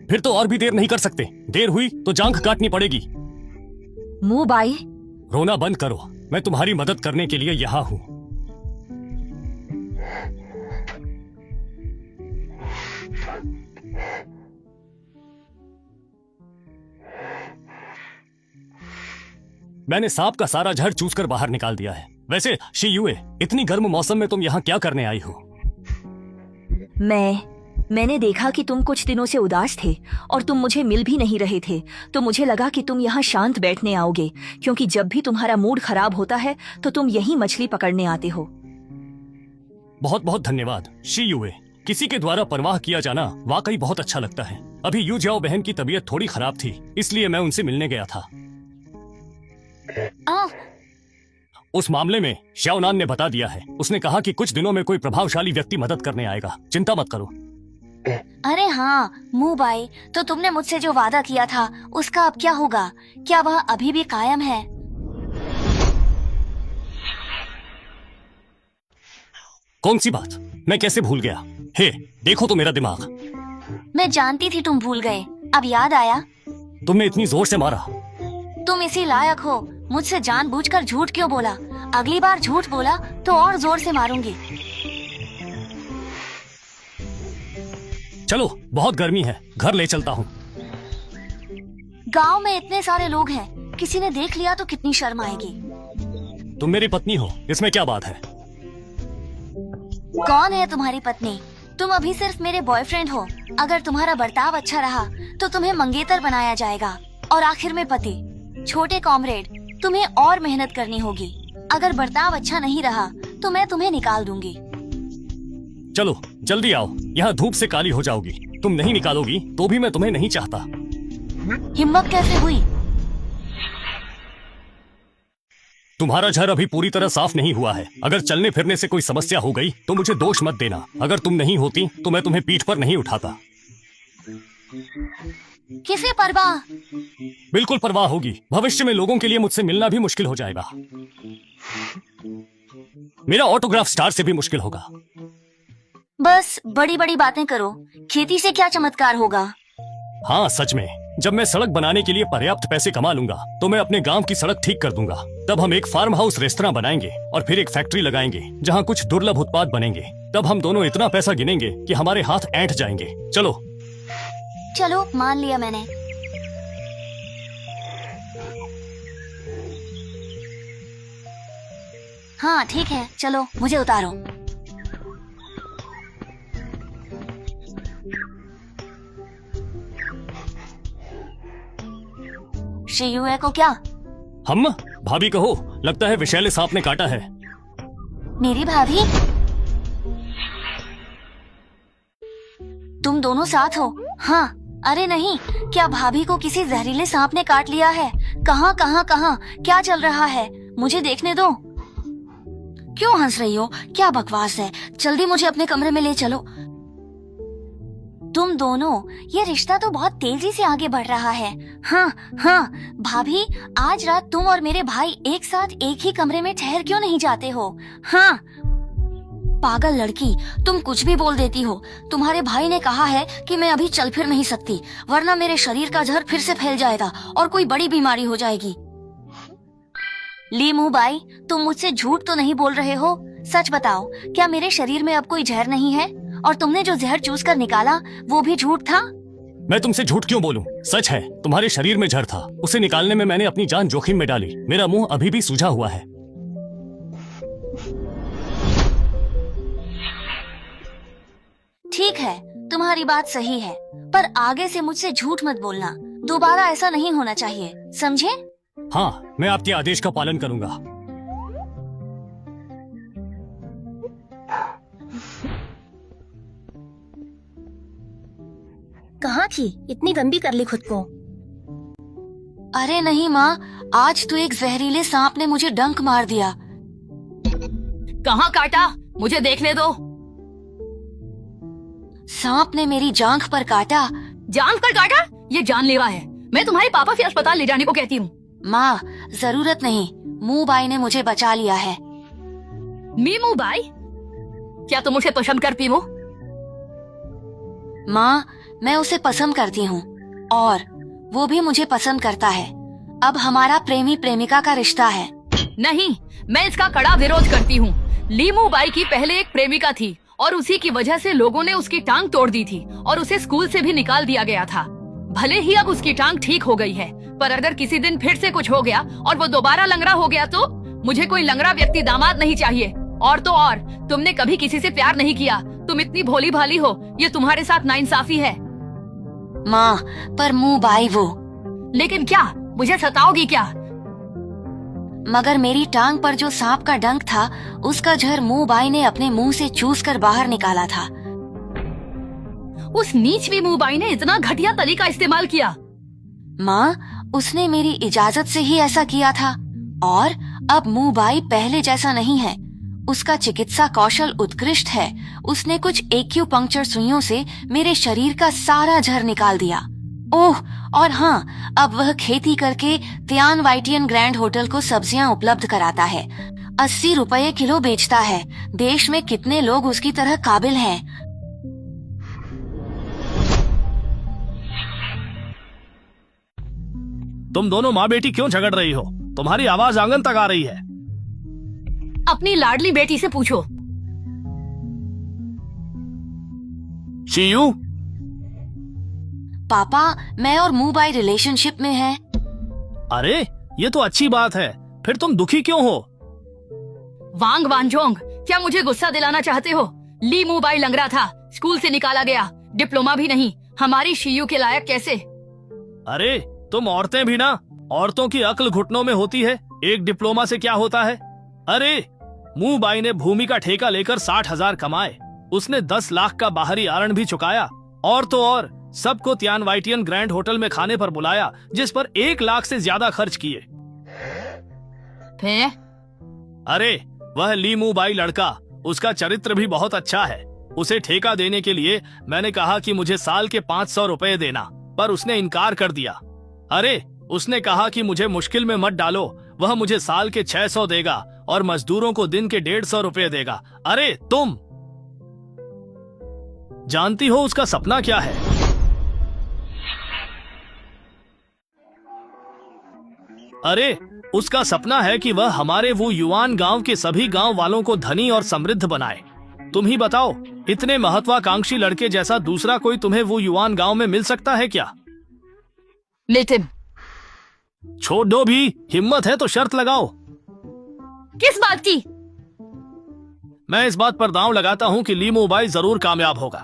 फिर तो और भी देर नहीं कर सकते। देर हुई तो जांघ काटनी पड़ेगी। मूबाई, रोना बंद करो, मैं तुम्हारी मदद करने के लिए यहाँ हूँ। मैंने सांप का सारा झड़ चूस कर बाहर निकाल दिया है। वैसे शीयुए, इतनी गर्म मौसम में तुम यहाँ क्या करने आई हो? मैंने देखा कि तुम कुछ दिनों से उदास थे और तुम मुझे मिल भी नहीं रहे थे, तो मुझे लगा कि तुम यहाँ शांत बैठने आओगे, क्योंकि जब भी तुम्हारा मूड खराब होता है तो तुम यही मछली पकड़ने आते हो। बहुत बहुत धन्यवाद शीयुए। किसी के द्वारा परवाह किया जाना वाकई बहुत अच्छा लगता है। अभी यू जाओ बहन की तबीयत थोड़ी खराब थी, इसलिए मैं उनसे मिलने गया था। उस मामले में श्याओनान ने बता दिया है। उसने कहा कि कुछ दिनों में कोई प्रभावशाली व्यक्ति मदद करने आएगा, चिंता मत करो। अरे हाँ मूबाई, तो तुमने मुझसे जो वादा किया था उसका अब क्या होगा? क्या वह अभी भी कायम है? कौन सी बात? मैं कैसे भूल गया? हे, देखो तो मेरा दिमाग। मैं जानती थी तुम भूल गए, अब याद आया। तुमने इतनी जोर से मारा। तुम इसी लायक हो। मुझसे जानबूझकर झूठ क्यों बोला? अगली बार झूठ बोला तो और जोर से मारूंगी। चलो, बहुत गर्मी है, घर ले चलता हूँ। गांव में इतने सारे लोग हैं, किसी ने देख लिया तो कितनी शर्म आएगी। तुम मेरी पत्नी हो, इसमें क्या बात है? कौन है तुम्हारी पत्नी? तुम अभी सिर्फ मेरे बॉयफ्रेंड हो। अगर तुम्हारा बर्ताव अच्छा रहा तो तुम्हें मंगेतर बनाया जाएगा, और आखिर में पति। छोटे कॉमरेड, तुम्हें और मेहनत करनी होगी। अगर बर्ताव अच्छा नहीं रहा तो मैं तुम्हें निकाल दूंगी। चलो जल्दी आओ, यहाँ धूप से काली हो जाओगी। तुम नहीं निकालोगी तो भी मैं तुम्हें नहीं चाहता। हिम्मत कैसे हुई? तुम्हारा झर अभी पूरी तरह साफ नहीं हुआ है। अगर चलने फिरने से कोई समस्या हो गई तो मुझे दोष मत देना। अगर तुम नहीं होती तो मैं तुम्हें पीठ पर नहीं उठाता। किसे परवाह? बिल्कुल परवाह होगी। भविष्य में लोगों के लिए मुझसे मिलना भी मुश्किल हो जाएगा। मेरा ऑटोग्राफ स्टार से भी मुश्किल होगा। बस बड़ी बड़ी बातें करो, खेती से क्या चमत्कार होगा? हाँ सच में, जब मैं सड़क बनाने के लिए पर्याप्त पैसे कमा लूंगा तो मैं अपने गांव की सड़क ठीक कर दूंगा। तब हम एक फार्म हाउस रेस्तरां बनाएंगे और फिर एक फैक्ट्री लगाएंगे जहां कुछ दुर्लभ उत्पाद बनेंगे। तब हम दोनों इतना पैसा गिनेंगे कि हमारे हाथ ऐंठ जाएंगे। चलो चलो, मान लिया मैंने। हाँ ठीक है, चलो मुझे उतारो। शीयुए को क्या? हम भाभी कहो, लगता है विषैले सांप ने काटा है। मेरी भाभी? तुम दोनों साथ हो? हाँ। अरे नहीं, क्या भाभी को किसी जहरीले सांप ने काट लिया है? कहाँ कहाँ कहाँ? क्या चल रहा है? मुझे देखने दो। क्यों हंस रही हो? क्या बकवास है? जल्दी मुझे अपने कमरे में ले चलो। तुम दोनों, ये रिश्ता तो बहुत तेजी से आगे बढ़ रहा है। हाँ हाँ भाभी, आज रात तुम और मेरे भाई एक साथ एक ही कमरे में ठहर क्यों नहीं जाते हो? हाँ पागल लड़की, तुम कुछ भी बोल देती हो। तुम्हारे भाई ने कहा है कि मैं अभी चल फिर नहीं सकती, वरना मेरे शरीर का जहर फिर से फैल जाएगा और कोई बड़ी बीमारी हो जाएगी। लीमू बाई, तुम मुझसे झूठ तो नहीं बोल रहे हो? सच बताओ, क्या मेरे शरीर में अब कोई जहर नहीं है? और तुमने जो जहर चूस कर निकाला वो भी झूठ था? मैं तुमसे झूठ क्यों बोलूं? सच है, तुम्हारे शरीर में जहर था। उसे निकालने में मैंने अपनी जान जोखिम में डाली। मेरा मुंह अभी भी सूजा हुआ है। ठीक है, तुम्हारी बात सही है, पर आगे से मुझसे झूठ मत बोलना। दोबारा ऐसा नहीं होना चाहिए, समझे? हाँ, मैं आपके आदेश का पालन करूंगा। कहाँ थी? इतनी गंदी कर ली खुद को। अरे नहीं माँ, आज तो एक जहरीले सांप ने मुझे डंक मार दिया। कहाँ काटा? मुझे देखने दो। सांप ने मेरी जांघ पर काटा। जान पर काटा? ये जानलेवा है। मैं तुम्हारे पापा से अस्पताल ले जाने को कहती हूँ। माँ, जरूरत नहीं, मुँह बाई ने मुझे बचा लिया है। मीमू बाई, क्या तुम उसे पसंद करती हो? माँ, मैं उसे पसंद करती हूँ और वो भी मुझे पसंद करता है। अब हमारा प्रेमी प्रेमिका का रिश्ता है। नहीं, मैं इसका कड़ा विरोध करती हूँ। लीमू बाई की पहले एक प्रेमिका थी और उसी की वजह से लोगों ने उसकी टांग तोड़ दी थी और उसे स्कूल से भी निकाल दिया गया था। भले ही अब उसकी टांग ठीक हो गई है, पर अगर किसी दिन फिर से कुछ हो गया और वो दोबारा लंगड़ा हो गया तो मुझे कोई लंगड़ा व्यक्ति दामाद नहीं चाहिए। और तो और, तुमने कभी किसी से प्यार नहीं किया। तुम इतनी भोली भाली हो, ये तुम्हारे साथ नाइंसाफी है। माँ, पर मुँह बाई वो। लेकिन क्या? मुझे सताओगी क्या? मगर मेरी टांग पर जो सांप का डंक था, उसका जहर मुँह बाई ने अपने मुंह से चूस कर बाहर निकाला था। उस नीचवी मुँह बाई ने इतना घटिया तरीका इस्तेमाल किया। माँ, उसने मेरी इजाजत से ही ऐसा किया था और अब मुँह बाई पहले जैसा नहीं है। उसका चिकित्सा कौशल उत्कृष्ट है। उसने कुछ एक्यूपंक्चर सुइयों से मेरे शरीर का सारा जहर निकाल दिया। ओह, और हाँ, अब वह खेती करके त्यान वाइटियन ग्रैंड होटल को सब्जियां उपलब्ध कराता है। 80 रुपये किलो बेचता है। देश में कितने लोग उसकी तरह काबिल हैं? तुम दोनों माँ बेटी क्यों झगड़ रही हो? तुम्हारी आवाज आंगन तक आ रही है। अपनी लाडली बेटी से पूछो। शियू, पापा, मैं और मुँह बाई रिलेशनशिप में है। अरे ये तो अच्छी बात है, फिर तुम दुखी क्यों हो? वांग वांजोंग, क्या मुझे गुस्सा दिलाना चाहते हो? ली मुँह बाई लंगड़ा था, स्कूल से निकाला गया, डिप्लोमा भी नहीं। हमारी शियू के लायक कैसे? अरे तुम औरतें भी ना, औरतों की अक्ल घुटनों में होती है। एक डिप्लोमा से क्या होता है? अरे मुँह बाई ने भूमि का ठेका लेकर 60,000 कमाए। उसने 10 लाख का बाहरी आरण भी चुकाया और तो और सबको त्यान वाइटियन ग्रैंड होटल में खाने पर बुलाया, जिस पर 1 लाख से ज्यादा खर्च किए। अरे वह ली मुँह बाई लड़का, उसका चरित्र भी बहुत अच्छा है। उसे ठेका देने के लिए मैंने कहा कि मुझे साल के 500 रुपए देना, पर उसने इनकार कर दिया। अरे उसने कहा कि मुझे मुश्किल में मत डालो, वह मुझे साल के 600 देगा और मजदूरों को दिन के 150 रुपए देगा। अरे तुम जानती हो उसका सपना क्या है? अरे उसका सपना है कि वह हमारे वो युवान गांव के सभी गांव वालों को धनी और समृद्ध बनाए। तुम ही बताओ, इतने महत्वाकांक्षी लड़के जैसा दूसरा कोई तुम्हें वो युवान गांव में मिल सकता है क्या? लेकिन छोड़ो भी, हिम्मत है तो शर्त लगाओ। किस बात की? मैं इस बात पर दांव लगाता हूँ कि ली मुँह बाई जरूर कामयाब होगा।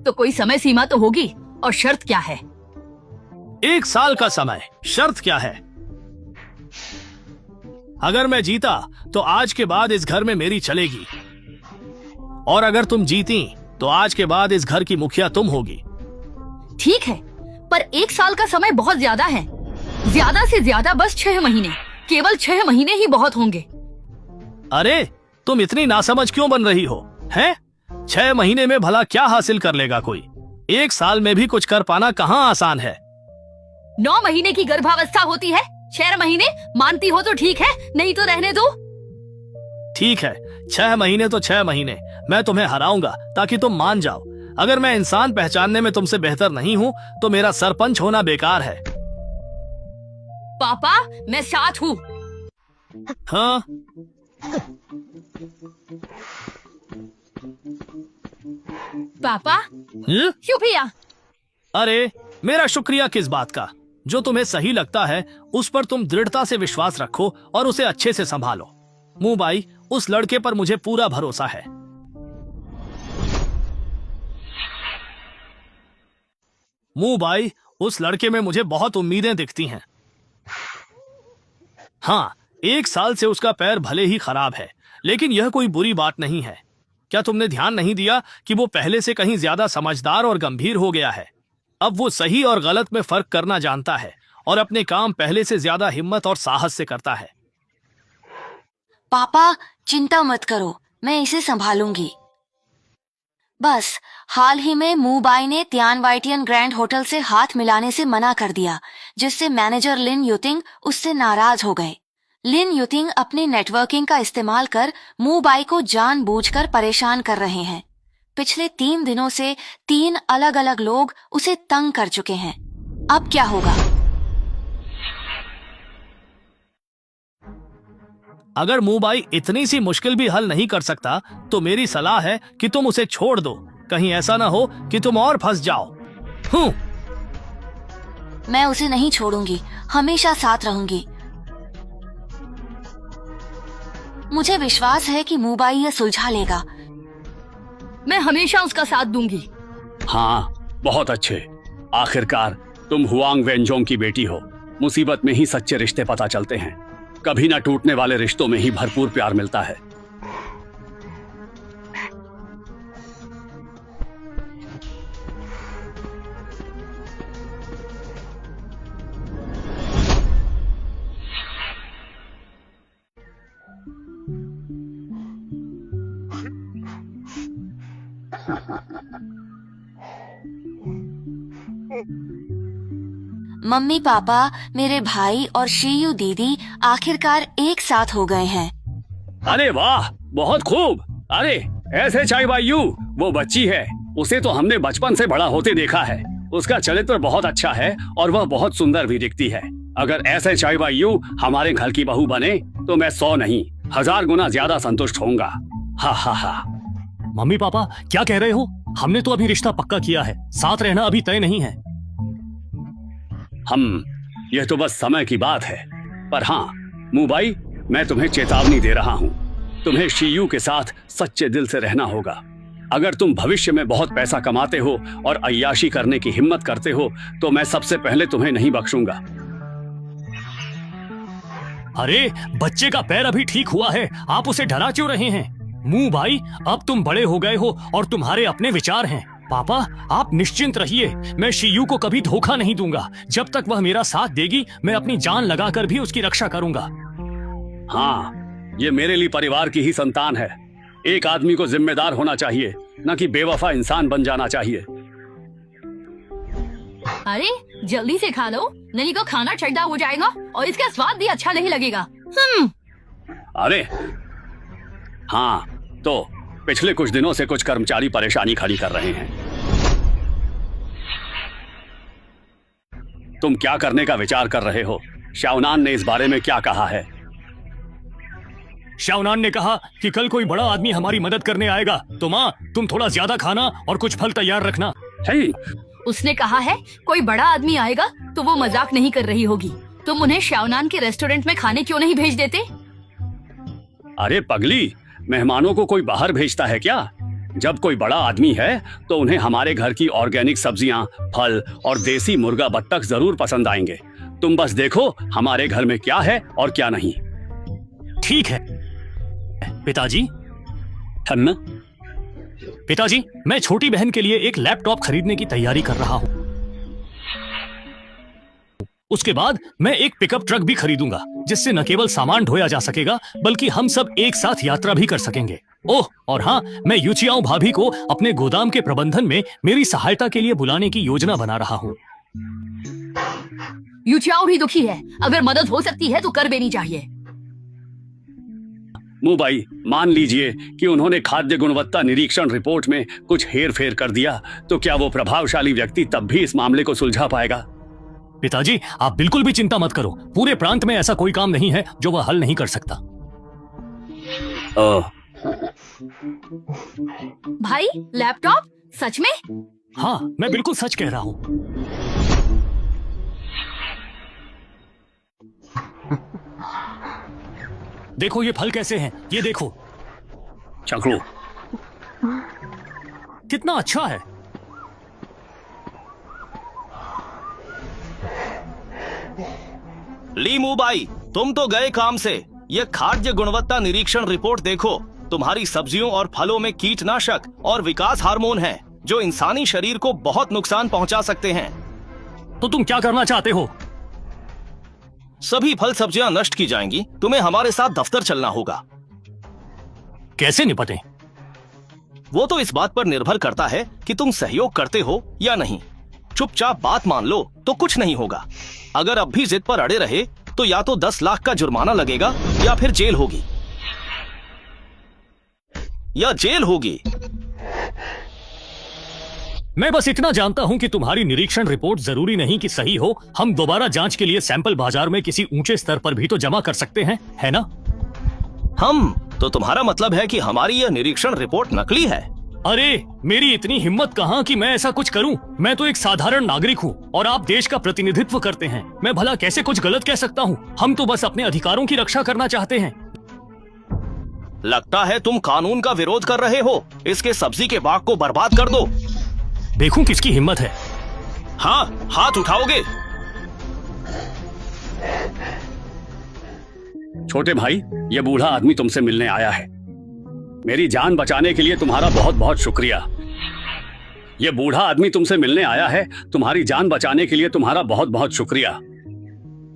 तो कोई समय सीमा तो होगी, और शर्त क्या है? 1 साल का समय। शर्त क्या है? अगर मैं जीता तो आज के बाद इस घर में मेरी चलेगी, और अगर तुम जीती तो आज के बाद इस घर की मुखिया तुम होगी। ठीक है, पर 1 साल का समय बहुत ज्यादा है। ज्यादा से ज्यादा बस 6 महीने, केवल 6 महीने ही बहुत होंगे। अरे तुम इतनी नासमझ क्यों बन रही हो? हैं? 6 महीने में भला क्या हासिल कर लेगा कोई? 1 साल में भी कुछ कर पाना कहाँ आसान है। 9 महीने की गर्भावस्था होती है, 6 महीने मानती हो तो ठीक है, नहीं तो रहने दो। ठीक है, 6 महीने तो 6 महीने, मैं तुम्हें हराऊंगा ताकि तुम मान जाओ। अगर मैं इंसान पहचानने में तुमसे बेहतर नहीं हूँ तो मेरा सरपंच होना बेकार है। पापा मैं साथ हूँ। हाँ, पापा शुक्रिया। अरे मेरा शुक्रिया किस बात का? जो तुम्हें सही लगता है उस पर तुम दृढ़ता से विश्वास रखो और उसे अच्छे से संभालो। मुंह भाई, उस लड़के पर मुझे पूरा भरोसा है। मुंह भाई, उस लड़के में मुझे बहुत उम्मीदें दिखती हैं। हाँ, 1 साल से उसका पैर भले ही खराब है, लेकिन यह कोई बुरी बात नहीं है। क्या तुमने ध्यान नहीं दिया कि वो पहले से कहीं ज्यादा समझदार और गंभीर हो गया है? अब वो सही और गलत में फर्क करना जानता है और अपने काम पहले से ज्यादा हिम्मत और साहस से करता है। पापा चिंता मत करो, मैं इसे संभालूंगी। बस हाल ही में मूबाई ने तियान वाइटियन ग्रैंड होटल से हाथ मिलाने से मना कर दिया, जिससे मैनेजर लिन युतिंग उससे नाराज हो गए। लिन युतिंग अपनी नेटवर्किंग का इस्तेमाल कर मूबाई को जानबूझकर परेशान कर रहे हैं। पिछले 3 दिनों से 3 अलग अलग लोग उसे तंग कर चुके हैं। अब क्या होगा? अगर मूबाई इतनी सी मुश्किल भी हल नहीं कर सकता तो मेरी सलाह है कि तुम उसे छोड़ दो। कहीं ऐसा ना हो कि तुम और फंस जाओ। मैं उसे नहीं छोड़ूंगी, हमेशा साथ रहूंगी। मुझे विश्वास है कि मूबाई यह सुलझा लेगा। मैं हमेशा उसका साथ दूंगी। हाँ, बहुत अच्छे। आखिरकार तुम हुआंग वेंजोंग की बेटी हो। मुसीबत में ही सच्चे रिश्ते पता चलते हैं। कभी ना टूटने वाले रिश्तों में ही भरपूर प्यार मिलता है। मम्मी पापा, मेरे भाई और शीयू दीदी आखिरकार एक साथ हो गए हैं। अरे वाह, बहुत खूब। अरे ऐसे चाय बायू, वो बच्ची है, उसे तो हमने बचपन से बड़ा होते देखा है। उसका चरित्र बहुत अच्छा है और वह बहुत सुंदर भी दिखती है। अगर ऐसे चाय बायू हमारे घर की बहू बने तो मैं 100 नहीं 1000 गुना ज्यादा संतुष्ट होऊंगा। हा हा हा। मम्मी पापा क्या कह रहे हो? हमने तो अभी रिश्ता पक्का किया है, साथ रहना अभी तय नहीं है। यह तो बस समय की बात है। पर हाँ मूबाई, मैं तुम्हें चेतावनी दे रहा हूँ, तुम्हें शीयू के साथ सच्चे दिल से रहना होगा। अगर तुम भविष्य में बहुत पैसा कमाते हो और अय्याशी करने की हिम्मत करते हो तो मैं सबसे पहले तुम्हें नहीं बख्शूंगा। अरे बच्चे का पैर अभी ठीक हुआ है, आप उसे डरा क्यों रहे हैं? मुंह भाई, अब तुम बड़े हो गए हो और तुम्हारे अपने विचार हैं। पापा आप निश्चिंत रहिए, मैं शीयू को कभी धोखा नहीं दूंगा। जब तक वह मेरा साथ देगी मैं अपनी जान लगाकर भी उसकी रक्षा करूंगा। हाँ, ये मेरे लिए परिवार की ही संतान है। एक आदमी को जिम्मेदार होना चाहिए, न कि बेवफा इंसान बन जाना चाहिए। अरे जल्दी से खा लो, नहीं तो खाना ठंडा हो जाएगा और इसका स्वाद भी अच्छा नहीं लगेगा। अरे हाँ, तो पिछले कुछ दिनों से कुछ कर्मचारी परेशानी खड़ी कर रहे हैं। तुम क्या करने का विचार कर रहे हो? शाओनान ने इस बारे में क्या कहा है? शाओनान ने कहा कि कल कोई बड़ा आदमी हमारी मदद करने आएगा, तो माँ तुम थोड़ा ज्यादा खाना और कुछ फल तैयार रखना। उसने कहा है कोई बड़ा आदमी आएगा तो वो मजाक नहीं कर रही होगी। तुम उन्हें शाओनान के रेस्टोरेंट में खाने क्यों नहीं भेज देते? अरे पगली, मेहमानों को कोई बाहर भेजता है क्या? जब कोई बड़ा आदमी है तो उन्हें हमारे घर की ऑर्गेनिक सब्जियां, फल और देसी मुर्गा बत्तख जरूर पसंद आएंगे। तुम बस देखो हमारे घर में क्या है और क्या नहीं। ठीक है पिताजी। पिताजी, मैं छोटी बहन के लिए एक लैपटॉप खरीदने की तैयारी कर रहा हूँ। उसके बाद मैं एक पिकअप ट्रक भी खरीदूंगा, जिससे न केवल सामान ढोया जा सकेगा बल्कि हम सब एक साथ यात्रा भी कर सकेंगे। ओह, और हाँ, मैं यूचियाओ भाभी को अपने गोदाम के प्रबंधन में मेरी सहायता के लिए बुलाने की योजना बना रहा हूँ। यूचियाओ भी दुखी है, अगर मदद हो सकती है तो कर देनी चाहिए। मुबाई, मान लीजिए कि उन्होंने खाद्य गुणवत्ता निरीक्षण रिपोर्ट में कुछ हेर फेर कर दिया, तो क्या वो प्रभावशाली व्यक्ति तब भी इस मामले को सुलझा पाएगा? पिताजी, आप बिल्कुल भी चिंता मत करो। पूरे प्रांत में ऐसा कोई काम नहीं है जो वह हल नहीं कर सकता। भाई, लैपटॉप? सच में? हाँ, मैं बिल्कुल सच कह रहा हूँ। देखो ये फल कैसे हैं, ये देखो। चखो। कितना अच्छा है। ली मुबाई, तुम तो गए काम से। ये खाद्य गुणवत्ता निरीक्षण रिपोर्ट देखो। तुम्हारी सब्जियों और फलों में कीटनाशक और विकास हार्मोन हैं, जो इंसानी शरीर को बहुत नुकसान पहुंचा सकते हैं। तो तुम क्या करना चाहते हो? सभी फल सब्जियां नष्ट की जाएंगी। तुम्हें हमारे साथ दफ्तर चलना होगा। कैसे निपटें? वो तो इस बात पर निर्भर करता है कि तुम सहयोग करते हो या नहीं। चुपचाप बात मान लो तो कुछ नहीं होगा। अगर अब भी जिद पर अड़े रहे तो या तो 10 लाख का जुर्माना लगेगा या फिर जेल होगी। मैं बस इतना जानता हूं कि तुम्हारी निरीक्षण रिपोर्ट जरूरी नहीं कि सही हो। हम दोबारा जांच के लिए सैंपल बाजार में किसी ऊंचे स्तर पर भी तो जमा कर सकते हैं, है ना? हम तो तुम्हारा मतलब है कि हमारी यह निरीक्षण रिपोर्ट नकली है? अरे, मेरी इतनी हिम्मत कहाँ कि मैं ऐसा कुछ करूं। मैं तो एक साधारण नागरिक हूं और आप देश का प्रतिनिधित्व करते हैं। मैं भला कैसे कुछ गलत कह सकता हूं? हम तो बस अपने अधिकारों की रक्षा करना चाहते हैं। लगता है तुम कानून का विरोध कर रहे हो। इसके सब्जी के बाग को बर्बाद कर दो। देखूं किसकी हिम्मत है। हाँ, हाथ उठाओगे? छोटे भाई, ये बूढ़ा आदमी तुमसे मिलने आया है। मेरी जान बचाने के लिए तुम्हारा बहुत बहुत शुक्रिया। ये बूढ़ा आदमी तुमसे मिलने आया है। तुम्हारी जान बचाने के लिए तुम्हारा बहुत बहुत शुक्रिया।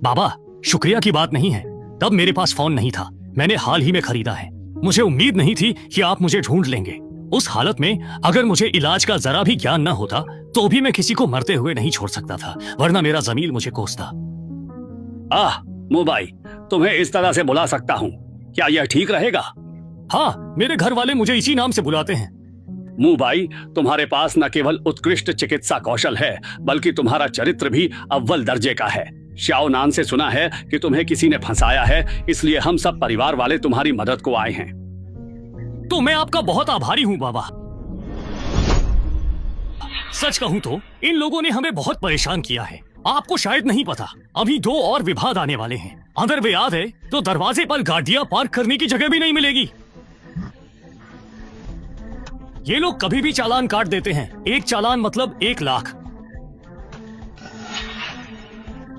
बाबा, शुक्रिया की बात नहीं है। तब मेरे पास फोन नहीं था, मैंने हाल ही में खरीदा है। मुझे उम्मीद नहीं थी कि आप मुझे ढूंढ लेंगे। उस हालत में अगर मुझे इलाज का जरा भी ज्ञान न होता तो भी मैं किसी को मरते हुए नहीं छोड़ सकता था, वरना मेरा जमील मुझे कोसता। मुबाई, तुम्हें इस तरह से बुला सकता हूँ, क्या यह ठीक रहेगा? हाँ, मेरे घर वाले मुझे इसी नाम से बुलाते हैं। मुबाई, तुम्हारे पास न केवल उत्कृष्ट चिकित्सा कौशल है, बल्कि तुम्हारा चरित्र भी अव्वल दर्जे का है। श्याओ नान से सुना है कि तुम्हें किसी ने फंसाया है, इसलिए हम सब परिवार वाले तुम्हारी मदद को आए हैं। तो मैं आपका बहुत आभारी हूँ बाबा। सच कहूँ तो इन लोगों ने हमें बहुत परेशान किया है। आपको शायद नहीं पता, अभी 2 और विवाद आने वाले हैं। अगर वे याद है तो दरवाजे पर गाड़ियां पार्क करने की जगह भी नहीं मिलेगी। ये लोग कभी भी चालान काट देते हैं। एक चालान मतलब 1 लाख।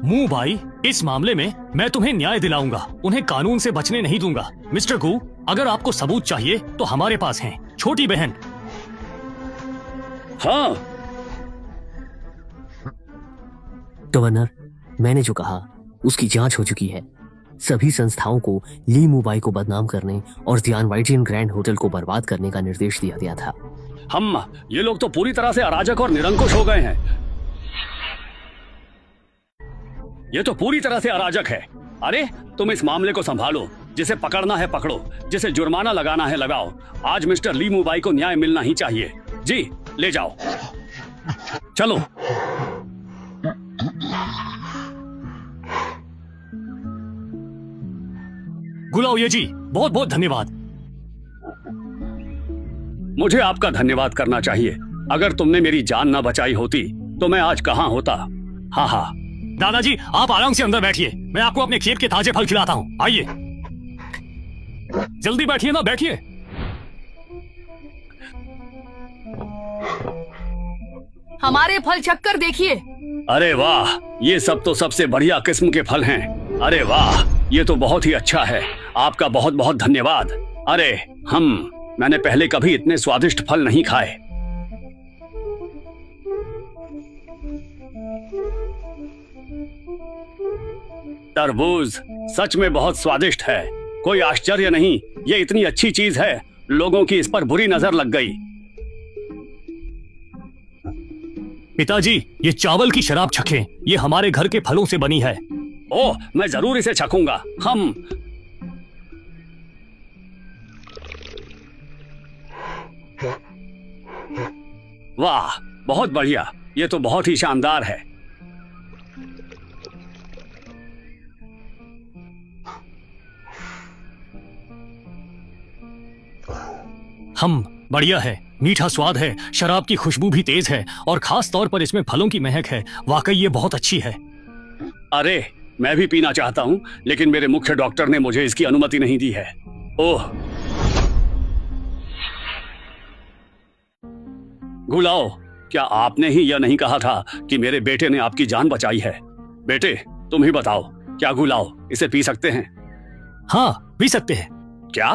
मुंह भाई, इस मामले में मैं तुम्हें न्याय दिलाऊंगा, उन्हें कानून से बचने नहीं दूंगा। मिस्टर गू, अगर आपको सबूत चाहिए तो हमारे पास हैं। छोटी बहन। हाँ गवर्नर, मैंने जो कहा उसकी जांच हो चुकी है। सभी संस्थाओं को ली मुबाई को बदनाम करने और दियान वाइटियन ग्रैंड होटल को बर्बाद करने का निर्देश दिया गया था। ये लोग तो पूरी तरह से अराजक और निरंकुश हो गए हैं। ये तो पूरी तरह से अराजक है। अरे, तुम इस मामले को संभालो। जिसे पकड़ना है पकड़ो, जिसे जुर्माना लगाना है लगाओ। आज मिस्टर ली मुबाई को न्याय मिलना ही चाहिए। जी, ले जाओ। चलो। गुलाओ जी, बहुत बहुत धन्यवाद। मुझे आपका धन्यवाद करना चाहिए। अगर तुमने मेरी जान न बचाई होती तो मैं आज कहाँ होता। हाँ। दादाजी, आप आराम से अंदर बैठिए, मैं आपको अपने खेत के ताजे फल खिलाता हूँ। आइए, जल्दी बैठिए ना, बैठिए। हमारे फल चक्कर देखिए। अरे वाह, ये सब तो सबसे बढ़िया किस्म के फल हैं। अरे वाह, ये तो बहुत ही अच्छा है। आपका बहुत बहुत धन्यवाद। अरे, मैंने पहले कभी इतने स्वादिष्ट फल नहीं खाए। तरबूज सच में बहुत स्वादिष्ट है। कोई आश्चर्य नहीं, ये इतनी अच्छी चीज है, लोगों की इस पर बुरी नजर लग गई। पिताजी, ये चावल की शराब चखें, ये हमारे घर के फलों से बनी है। ओह, मैं जरूर इसे चखूंगा। हम वाह, बहुत बढ़िया, ये तो बहुत ही शानदार है। हम बढ़िया है, मीठा स्वाद है, शराब की खुशबू भी तेज है और खास तौर पर इसमें फलों की महक है। वाकई ये बहुत अच्छी है। अरे, मैं भी पीना चाहता हूँ, लेकिन मेरे मुख्य डॉक्टर ने मुझे इसकी अनुमति नहीं दी है। ओह, गुलाओ, क्या आपने ही यह नहीं कहा था कि मेरे बेटे ने आपकी जान बचाई है? बेटे, तुम ही बताओ, क्या गुलाओ इसे पी सकते हैं? हाँ, पी सकते हैं। क्या?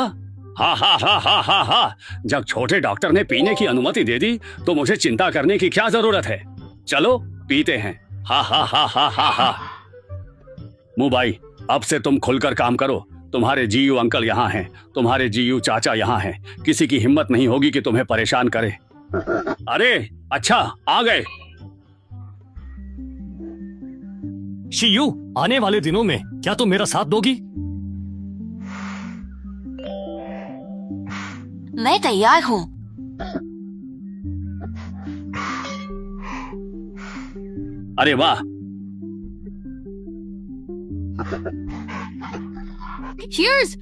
हा हा हा हा हा हा, जब छोटे डॉक्टर ने पीने की अनुमति दे दी तो मुझे चिंता करने की क्या जरूरत है? चलो पीते हैं। हा हा हा हा हा हा। मुबाई, अब से तुम खुलकर काम करो। तुम्हारे जीयू अंकल यहाँ हैं, तुम्हारे जीयू चाचा यहाँ हैं। किसी की हिम्मत नहीं होगी कि तुम्हें परेशान करे। अरे अच्छा, आ गए। शियू, आने वाले दिनों में क्या तुम मेरा साथ दोगी? मैं तैयार हूँ। अरे वाह, Cheers!